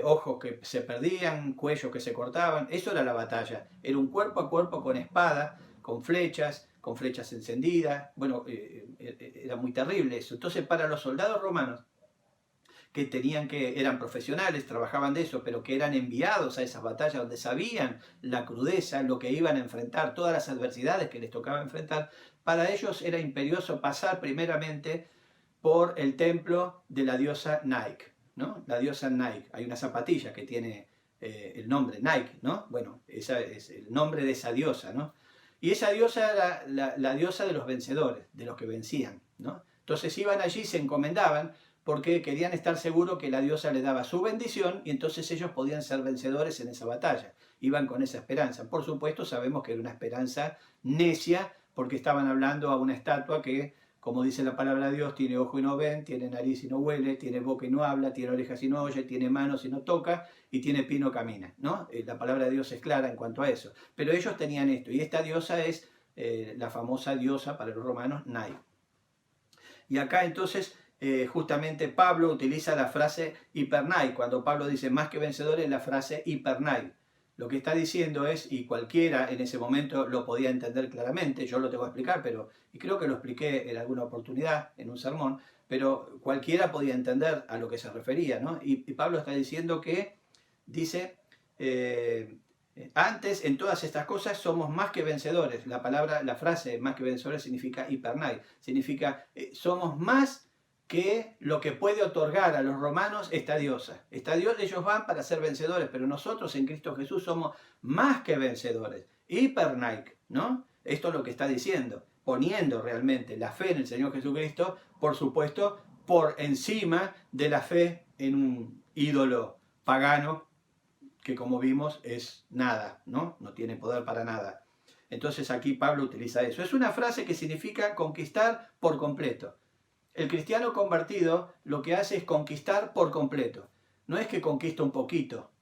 ojos que se perdían, cuellos que se cortaban. Eso era la batalla. Era un cuerpo a cuerpo con espada, con flechas encendidas. Bueno, era muy terrible eso. Entonces, para los soldados romanos, que eran profesionales, trabajaban de eso, pero que eran enviados a esas batallas donde sabían la crudeza, lo que iban a enfrentar, todas las adversidades que les tocaba enfrentar. Para ellos era imperioso pasar primeramente por el templo de la diosa Nike, ¿no? La diosa Nike. Hay una zapatilla que tiene el nombre Nike, ¿no? Bueno, ese es el nombre de esa diosa, ¿no? Y esa diosa era la diosa de los vencedores, de los que vencían, ¿no? Entonces iban allí, se encomendaban, porque querían estar seguros que la diosa les daba su bendición y entonces ellos podían ser vencedores en esa batalla. Iban con esa esperanza. Por supuesto, sabemos que era una esperanza necia, porque estaban hablando a una estatua que, como dice la palabra de Dios, tiene ojo y no ven, tiene nariz y no huele, tiene boca y no habla, tiene orejas y no oye, tiene manos y no toca, y tiene pie y no camina, ¿no? La palabra de Dios es clara en cuanto a eso. Pero ellos tenían esto, y esta diosa es la famosa diosa para los romanos, Nai. Y acá entonces, justamente Pablo utiliza la frase hipernai. Cuando Pablo dice más que vencedores, la frase hipernai. Lo que está diciendo es, y cualquiera en ese momento lo podía entender claramente, yo lo tengo que explicar, y creo que lo expliqué en alguna oportunidad, en un sermón, pero cualquiera podía entender a lo que se refería, ¿no? Y Pablo está diciendo que, dice, antes en todas estas cosas somos más que vencedores. La frase más que vencedores significa hipernai, significa somos más que lo que puede otorgar a los romanos esta diosa. Ellos van para ser vencedores, pero nosotros en Cristo Jesús somos más que vencedores. Hipernaik, ¿no? Esto es lo que está diciendo, poniendo realmente la fe en el Señor Jesucristo, por supuesto, por encima de la fe en un ídolo pagano, que como vimos es nada, ¿no? No tiene poder para nada. Entonces aquí Pablo utiliza eso. Es una frase que significa conquistar por completo. El cristiano convertido lo que hace es conquistar por completo. No es que conquista un poquito,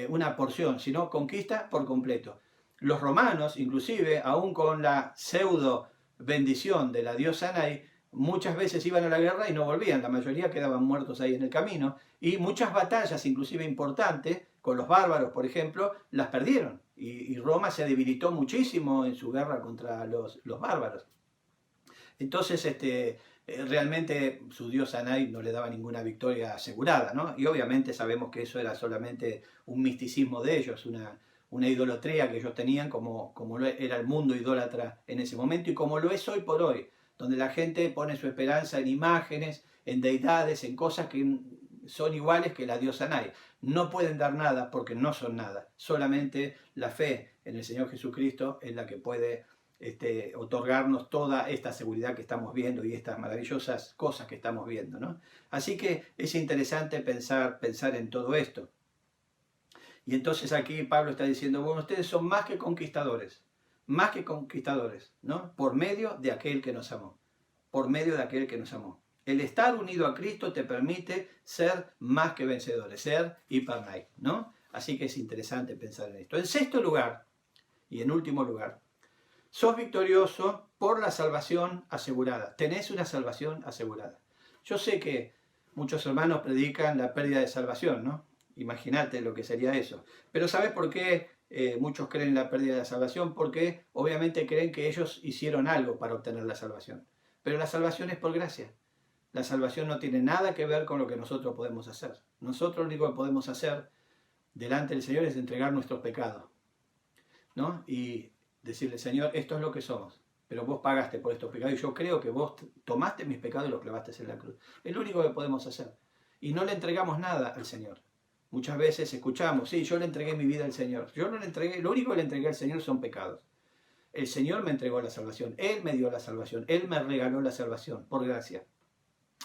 una porción, sino conquista por completo. Los romanos, inclusive, aún con la pseudo bendición de la diosa Nai, muchas veces iban a la guerra y no volvían. La mayoría quedaban muertos ahí en el camino. Y muchas batallas, inclusive importantes, con los bárbaros, por ejemplo, las perdieron. Y Roma se debilitó muchísimo en su guerra contra los bárbaros. Entonces, realmente su diosa Nai no le daba ninguna victoria asegurada, ¿no? Y obviamente sabemos que eso era solamente un misticismo de ellos, una idolatría que ellos tenían, como era el mundo idólatra en ese momento y como lo es hoy por hoy, donde la gente pone su esperanza en imágenes, en deidades, en cosas que son iguales que la diosa Nai. No pueden dar nada porque no son nada. Solamente la fe en el Señor Jesucristo es la que puede otorgarnos toda esta seguridad que estamos viendo y estas maravillosas cosas que estamos viendo, ¿no? Así que es interesante pensar en todo esto. Y entonces aquí Pablo está diciendo, bueno, ustedes son más que conquistadores, ¿no? Por medio de aquel que nos amó, por medio de aquel que nos amó. El estar unido a Cristo te permite ser más que vencedores, ser hipernai, ¿no? Así que es interesante pensar en esto. En sexto lugar, y en último lugar, sos victorioso por la salvación asegurada. Tenés una salvación asegurada. Yo sé que muchos hermanos predican la pérdida de salvación, ¿no? Imagínate lo que sería eso. Pero ¿sabes por qué muchos creen en la pérdida de la salvación? Porque obviamente creen que ellos hicieron algo para obtener la salvación. Pero la salvación es por gracia. La salvación no tiene nada que ver con lo que nosotros podemos hacer. Nosotros lo único que podemos hacer delante del Señor es entregar nuestros pecados, ¿no? Y decirle, Señor, esto es lo que somos, pero vos pagaste por estos pecados y yo creo que vos tomaste mis pecados y los clavaste en la cruz. Es lo único que podemos hacer. Y no le entregamos nada al Señor. Muchas veces escuchamos, sí, yo le entregué mi vida al Señor. Yo no le entregué, lo único que le entregué al Señor son pecados. El Señor me entregó la salvación, Él me dio la salvación, Él me regaló la salvación, por gracia.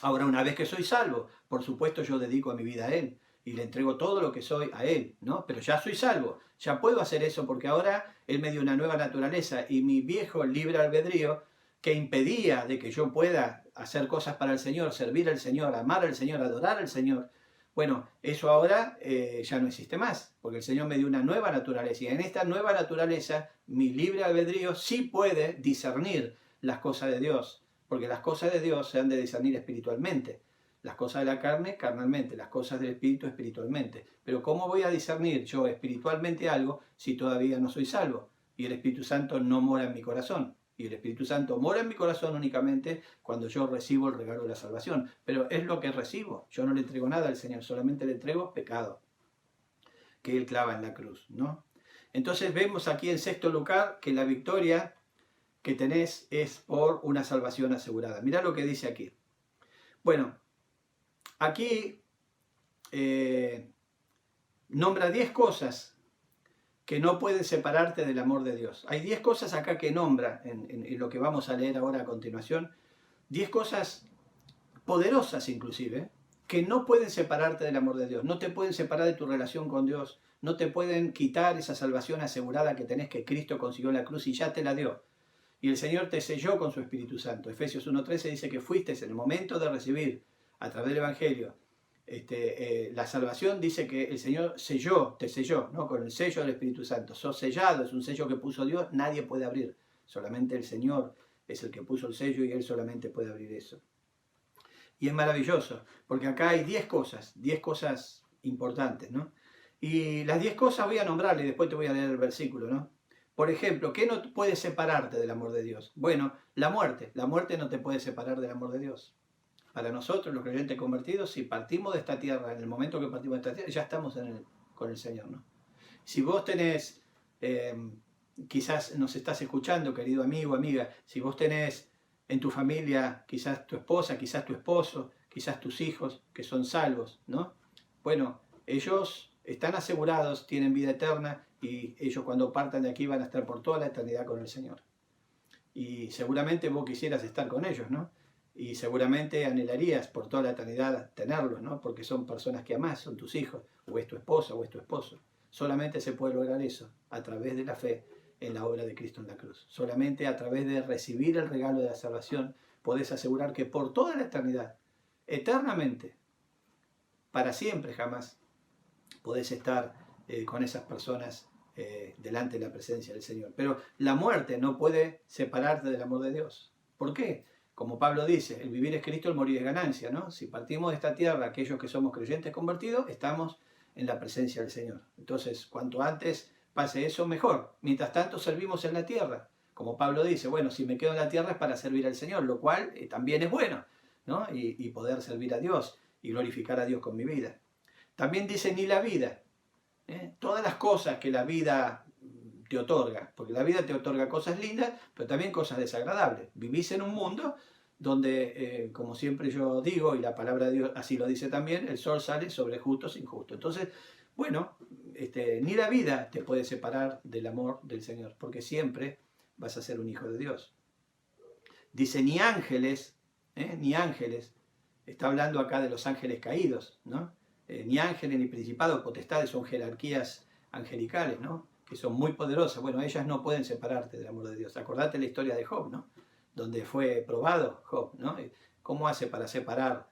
Ahora, una vez que soy salvo, por supuesto yo dedico a mi vida a Él y le entrego todo lo que soy a Él, ¿no? Pero ya soy salvo, ya puedo hacer eso porque ahora Él me dio una nueva naturaleza y mi viejo libre albedrío que impedía de que yo pueda hacer cosas para el Señor, servir al Señor, amar al Señor, adorar al Señor, bueno, eso ahora ya no existe más, porque el Señor me dio una nueva naturaleza y en esta nueva naturaleza mi libre albedrío sí puede discernir las cosas de Dios, porque las cosas de Dios se han de discernir espiritualmente. Las cosas de la carne, carnalmente. Las cosas del espíritu, espiritualmente. Pero ¿cómo voy a discernir yo espiritualmente algo si todavía no soy salvo? Y el Espíritu Santo no mora en mi corazón. Y el Espíritu Santo mora en mi corazón únicamente cuando yo recibo el regalo de la salvación. Pero es lo que recibo. Yo no le entrego nada al Señor, solamente le entrego pecado que Él clava en la cruz, ¿no? Entonces vemos aquí en sexto lugar que la victoria que tenés es por una salvación asegurada. Mirá lo que dice aquí. Bueno, aquí nombra 10 cosas que no pueden separarte del amor de Dios. Hay 10 cosas acá que nombra en lo que vamos a leer ahora a continuación. 10 cosas poderosas inclusive, que no pueden separarte del amor de Dios. No te pueden separar de tu relación con Dios. No te pueden quitar esa salvación asegurada que tenés, que Cristo consiguió en la cruz y ya te la dio. Y el Señor te selló con su Espíritu Santo. Efesios 1:13 dice que fuiste en el momento de recibir a través del Evangelio la salvación. Dice que el Señor te selló, ¿no? Con el sello del Espíritu Santo. Sos sellado, es un sello que puso Dios, nadie puede abrir. Solamente el Señor es el que puso el sello y Él solamente puede abrir eso. Y es maravilloso, porque acá hay 10 cosas importantes, ¿no? Y las 10 cosas voy a nombrarle y después te voy a leer el versículo, ¿no? Por ejemplo, ¿qué no puede separarte del amor de Dios? Bueno, la muerte. La muerte no te puede separar del amor de Dios. Para nosotros, los creyentes convertidos, si partimos de esta tierra, en el momento que partimos de esta tierra, ya estamos con el Señor, ¿no? Si vos tenés, quizás nos estás escuchando, querido amigo, amiga, si vos tenés en tu familia quizás tu esposa, quizás tu esposo, quizás tus hijos que son salvos, ¿no? Bueno, ellos están asegurados, tienen vida eterna y ellos cuando partan de aquí van a estar por toda la eternidad con el Señor. Y seguramente vos quisieras estar con ellos, ¿no? Y seguramente anhelarías por toda la eternidad tenerlos, ¿no? Porque son personas que amás, son tus hijos, o es tu esposa o es tu esposo. Solamente se puede lograr eso a través de la fe en la obra de Cristo en la cruz. Solamente a través de recibir el regalo de la salvación podés asegurar que por toda la eternidad, eternamente, para siempre jamás, podés estar con esas personas delante de la presencia del Señor. Pero la muerte no puede separarte del amor de Dios. ¿Por qué? Como Pablo dice, el vivir es Cristo, el morir es ganancia, ¿no? Si partimos de esta tierra, aquellos que somos creyentes convertidos, estamos en la presencia del Señor. Entonces, cuanto antes pase eso, mejor. Mientras tanto, servimos en la tierra. Como Pablo dice, bueno, si me quedo en la tierra es para servir al Señor, lo cual también es bueno, ¿no? Y poder servir a Dios y glorificar a Dios con mi vida. También dice, ni la vida. Todas las cosas que la vida te otorga, porque la vida te otorga cosas lindas, pero también cosas desagradables. Vivís en un mundo donde, como siempre yo digo, y la palabra de Dios así lo dice también, el sol sale sobre justos e injustos. Entonces, bueno, ni la vida te puede separar del amor del Señor, porque siempre vas a ser un hijo de Dios. Dice, ni ángeles, está hablando acá de los ángeles caídos, ¿no? Ni ángeles, ni principados, potestades, son jerarquías angelicales, ¿no? Que son muy poderosas. Bueno, ellas no pueden separarte del amor de Dios. Acordate la historia de Job, ¿no? Donde fue probado Job, ¿no? ¿Cómo hace para separar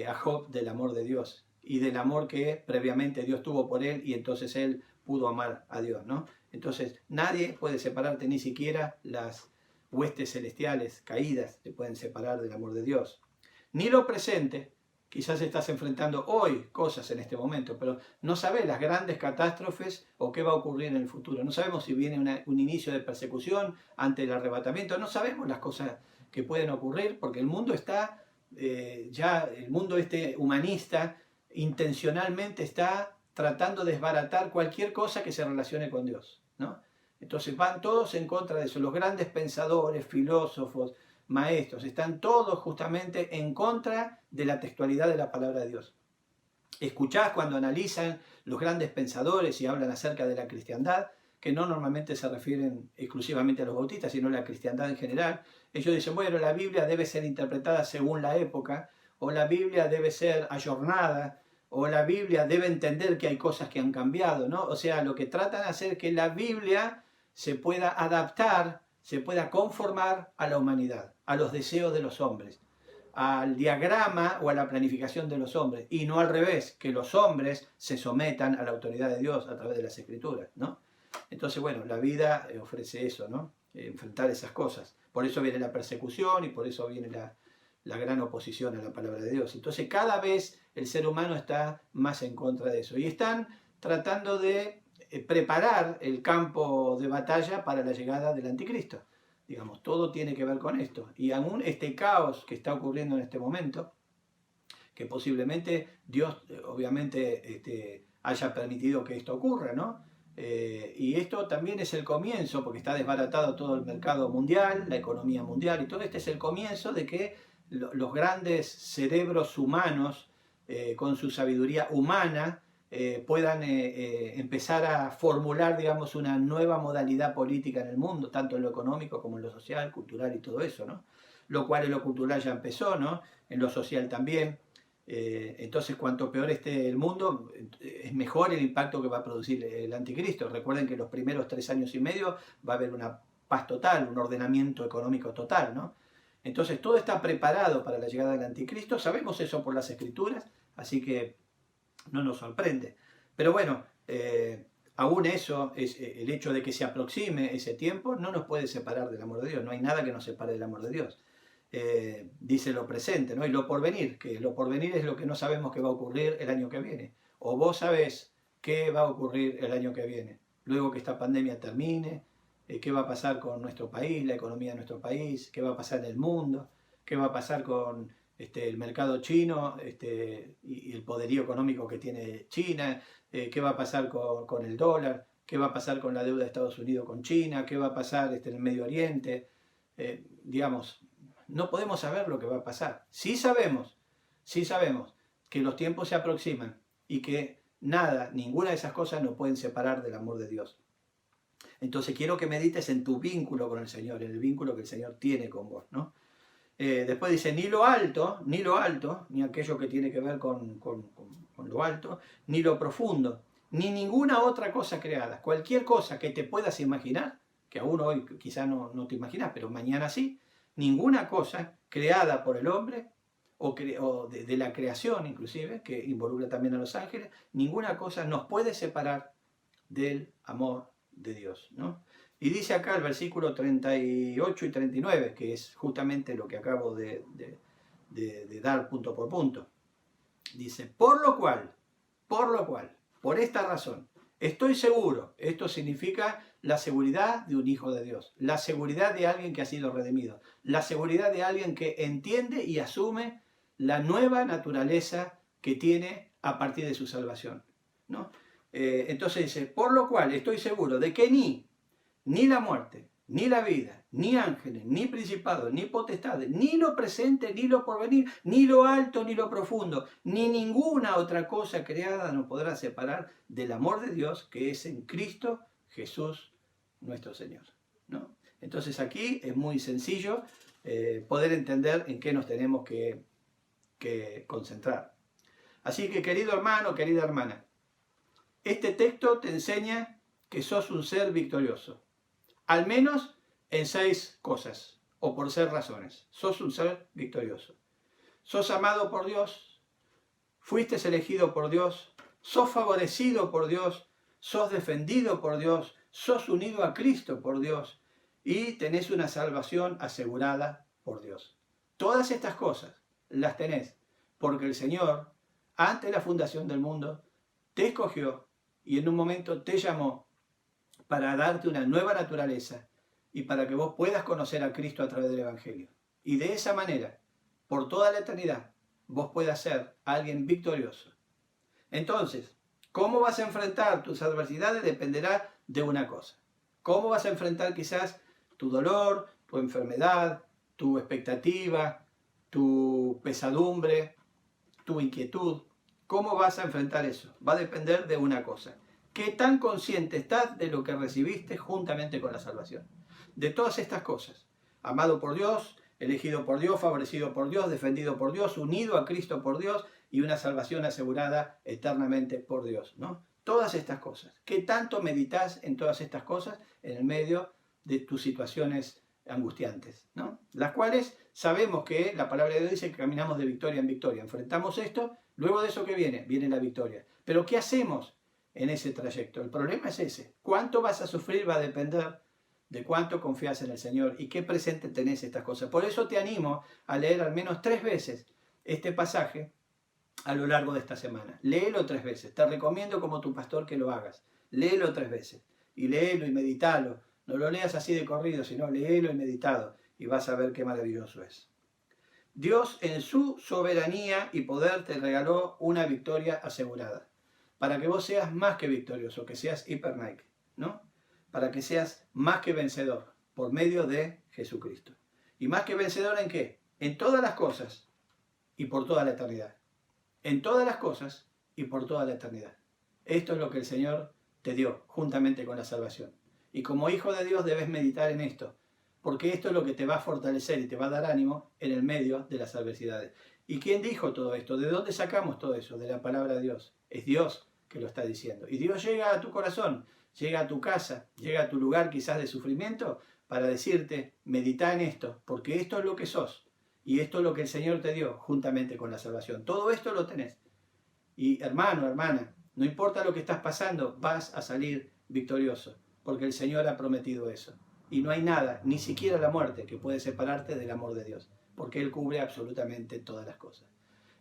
a Job del amor de Dios? Y del amor que previamente Dios tuvo por él, y entonces él pudo amar a Dios, ¿no? Entonces nadie puede separarte, ni siquiera las huestes celestiales caídas te pueden separar del amor de Dios. Ni lo presente. Quizás estás enfrentando hoy cosas en este momento, pero no sabes las grandes catástrofes o qué va a ocurrir en el futuro. No sabemos si viene un inicio de persecución ante el arrebatamiento. No sabemos las cosas que pueden ocurrir porque el mundo está, el mundo humanista intencionalmente está tratando de desbaratar cualquier cosa que se relacione con Dios, ¿no? Entonces van todos en contra de eso. Los grandes pensadores, filósofos, maestros, están todos justamente en contra de la textualidad de la palabra de Dios. Escuchás cuando analizan los grandes pensadores y hablan acerca de la cristiandad, que no normalmente se refieren exclusivamente a los bautistas, sino a la cristiandad en general. Ellos dicen, bueno, la Biblia debe ser interpretada según la época, o la Biblia debe ser ayornada, o la Biblia debe entender que hay cosas que han cambiado, ¿no? O sea, lo que tratan de hacer es que la Biblia se pueda adaptar, se pueda conformar a la humanidad, a los deseos de los hombres, al diagrama o a la planificación de los hombres, y no al revés, que los hombres se sometan a la autoridad de Dios a través de las Escrituras, ¿no? Entonces, bueno, la vida ofrece eso, ¿no? Enfrentar esas cosas. Por eso viene la persecución y por eso viene la gran oposición a la palabra de Dios. Entonces, cada vez el ser humano está más en contra de eso. Y están tratando de preparar el campo de batalla para la llegada del anticristo. Digamos, todo tiene que ver con esto. Y aún este caos que está ocurriendo en este momento, que posiblemente Dios obviamente haya permitido que esto ocurra, ¿no? Y esto también es el comienzo, porque está desbaratado todo el mercado mundial, la economía mundial, y todo este es el comienzo de que los grandes cerebros humanos, con su sabiduría humana, puedan empezar a formular, digamos, una nueva modalidad política en el mundo, tanto en lo económico como en lo social, cultural y todo eso, ¿no? Lo cual en lo cultural ya empezó, ¿no? En lo social también. Entonces, cuanto peor esté el mundo, es mejor el impacto que va a producir el anticristo. Recuerden que los primeros 3 años y medio va a haber una paz total, un ordenamiento económico total, ¿no? Entonces, todo está preparado para la llegada del anticristo. Sabemos eso por las escrituras, así que no nos sorprende. Pero bueno, aún eso, el hecho de que se aproxime ese tiempo, no nos puede separar del amor de Dios. No hay nada que nos separe del amor de Dios. Dice lo presente, ¿no? Y lo porvenir, que lo porvenir es lo que no sabemos que va a ocurrir el año que viene. O vos sabés qué va a ocurrir el año que viene, luego que esta pandemia termine, qué va a pasar con nuestro país, la economía de nuestro país, qué va a pasar en el mundo, qué va a pasar con el mercado chino y el poderío económico que tiene China, qué va a pasar con el dólar, qué va a pasar con la deuda de Estados Unidos con China, qué va a pasar en el Medio Oriente, digamos. No podemos saber lo que va a pasar. Sí sabemos que los tiempos se aproximan y que nada, ninguna de esas cosas nos pueden separar del amor de Dios. Entonces quiero que medites en tu vínculo con el Señor, en el vínculo que el Señor tiene con vos, ¿no? Después dice, ni lo alto, ni aquello que tiene que ver con lo alto, ni lo profundo, ni ninguna otra cosa creada. Cualquier cosa que te puedas imaginar, que aún hoy quizá no te imaginas, pero mañana sí, ninguna cosa creada por el hombre o de la creación inclusive, que involucra también a los ángeles, ninguna cosa nos puede separar del amor de Dios, ¿no? Y dice acá el versículo 38 y 39, que es justamente lo que acabo de dar punto por punto. Dice, por lo cual, por esta razón, estoy seguro, esto significa la seguridad de un hijo de Dios, la seguridad de alguien que ha sido redimido, la seguridad de alguien que entiende y asume la nueva naturaleza que tiene a partir de su salvación, ¿no? Entonces dice, por lo cual estoy seguro de que ni la muerte, ni la vida, ni ángeles, ni principados, ni potestades, ni lo presente, ni lo porvenir, ni lo alto, ni lo profundo, ni ninguna otra cosa creada nos podrá separar del amor de Dios que es en Cristo Jesús nuestro Señor, ¿no? Entonces aquí es muy sencillo poder entender en qué nos tenemos que concentrar. Así que, querido hermano, querida hermana, este texto te enseña que sos un ser victorioso, al menos en 6 cosas, o por 6 razones. Sos un ser victorioso. Sos amado por Dios, fuiste elegido por Dios, sos favorecido por Dios, sos defendido por Dios, sos unido a Cristo por Dios y tenés una salvación asegurada por Dios. Todas estas cosas las tenés porque el Señor, antes de la fundación del mundo, te escogió y en un momento te llamó para darte una nueva naturaleza y para que vos puedas conocer a Cristo a través del Evangelio. Y de esa manera, por toda la eternidad, vos puedas ser alguien victorioso. Entonces, ¿cómo vas a enfrentar tus adversidades? Dependerá de una cosa. ¿Cómo vas a enfrentar quizás tu dolor, tu enfermedad, tu expectativa, tu pesadumbre, tu inquietud? ¿Cómo vas a enfrentar eso? Va a depender de una cosa. ¿Qué tan consciente estás de lo que recibiste juntamente con la salvación? De todas estas cosas. Amado por Dios, elegido por Dios, favorecido por Dios, defendido por Dios, unido a Cristo por Dios y una salvación asegurada eternamente por Dios, ¿no? Todas estas cosas. ¿Qué tanto meditas en todas estas cosas en el medio de tus situaciones angustiantes, ¿no? Las cuales sabemos que la palabra de Dios dice que caminamos de victoria en victoria. Enfrentamos esto, luego de eso que viene la victoria. Pero ¿qué hacemos en ese trayecto? El problema es ese. ¿Cuánto vas a sufrir? Va a depender de cuánto confías en el Señor y qué presente tenés estas cosas. Por eso te animo a leer al menos 3 veces este pasaje a lo largo de esta semana. Léelo 3 veces. Te recomiendo como tu pastor que lo hagas. Léelo 3 veces. Y léelo y meditalo, No lo leas así de corrido, sino léelo y meditado y vas a ver qué maravilloso es. Dios en su soberanía y poder te regaló una victoria asegurada, para que vos seas más que victorioso, que seas hiper Nike, ¿no? Para que seas más que vencedor por medio de Jesucristo. ¿Y más que vencedor en qué? En todas las cosas y por toda la eternidad. En todas las cosas y por toda la eternidad. Esto es lo que el Señor te dio juntamente con la salvación. Y como hijo de Dios debes meditar en esto, porque esto es lo que te va a fortalecer y te va a dar ánimo en el medio de las adversidades. ¿Y quién dijo todo esto? ¿De dónde sacamos todo eso? De la palabra de Dios. Es Dios que lo está diciendo. Y Dios llega a tu corazón, llega a tu casa, llega a tu lugar quizás de sufrimiento para decirte, medita en esto, porque esto es lo que sos. Y esto es lo que el Señor te dio juntamente con la salvación. Todo esto lo tenés. Y hermano, hermana, no importa lo que estás pasando, vas a salir victorioso, porque el Señor ha prometido eso. Y no hay nada, ni siquiera la muerte, que puede separarte del amor de Dios, porque Él cubre absolutamente todas las cosas.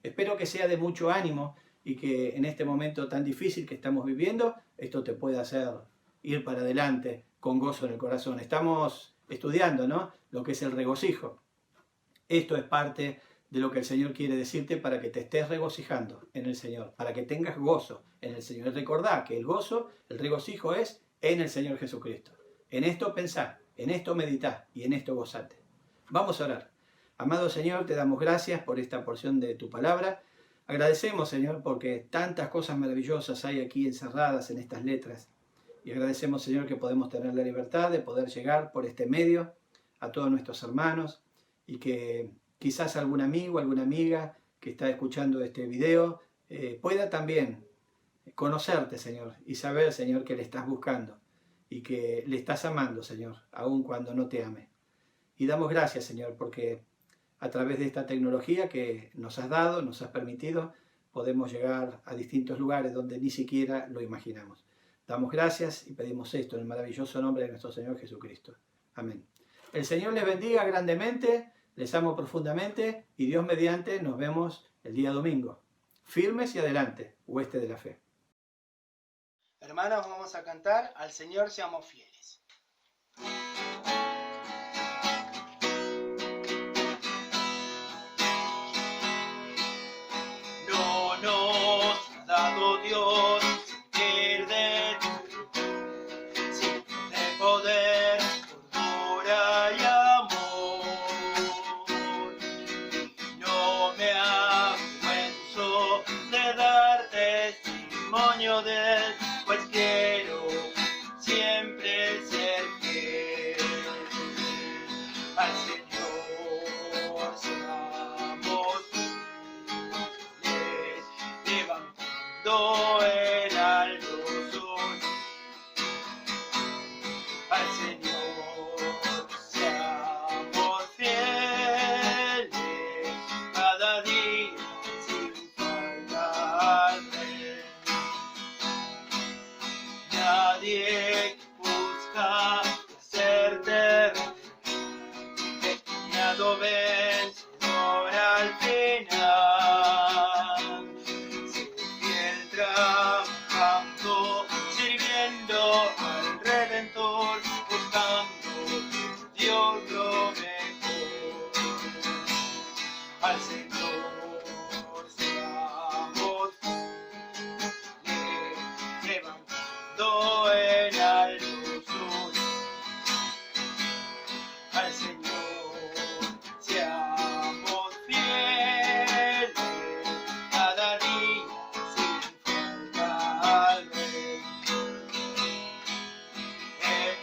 Espero que sea de mucho ánimo y que en este momento tan difícil que estamos viviendo, esto te pueda hacer ir para adelante con gozo en el corazón. Estamos estudiando, ¿no?, lo que es el regocijo. Esto es parte de lo que el Señor quiere decirte para que te estés regocijando en el Señor, para que tengas gozo en el Señor. Recordá que el gozo, el regocijo es en el Señor Jesucristo. En esto pensá, en esto meditá y en esto gozate. Vamos a orar. Amado Señor, te damos gracias por esta porción de tu palabra. Agradecemos, Señor, porque tantas cosas maravillosas hay aquí encerradas en estas letras. Y agradecemos, Señor, que podemos tener la libertad de poder llegar por este medio a todos nuestros hermanos y que quizás algún amigo, alguna amiga que está escuchando este video pueda también conocerte, Señor, y saber, Señor, que le estás buscando y que le estás amando, Señor, aun cuando no te ame. Y damos gracias, Señor, porque a través de esta tecnología que nos has dado, nos has permitido, podemos llegar a distintos lugares donde ni siquiera lo imaginamos. Damos gracias y pedimos esto en el maravilloso nombre de nuestro Señor Jesucristo. Amén. El Señor les bendiga grandemente, les amo profundamente y Dios mediante nos vemos el día domingo. Firmes y adelante, hueste de la fe. Hermanos, vamos a cantar Al Señor seamos fieles. No nos ha dado Dios sentir de poder, cordura y amor. No me avergüenzo de dar testimonio de él, pues quiero siempre ser fiel al Señor. Seamos fieles, levantando el alto sol al Señor. Seamos fieles cada día sin faltar. Nadie busca hacerte destinado vencedor al final. Sé fiel trabajando, sirviendo al Redentor, buscando Dios lo mejor. Al Señor seamos fieles, levantando el alto sol. Al Señor seamos fieles cada día sin faltar al Rey. En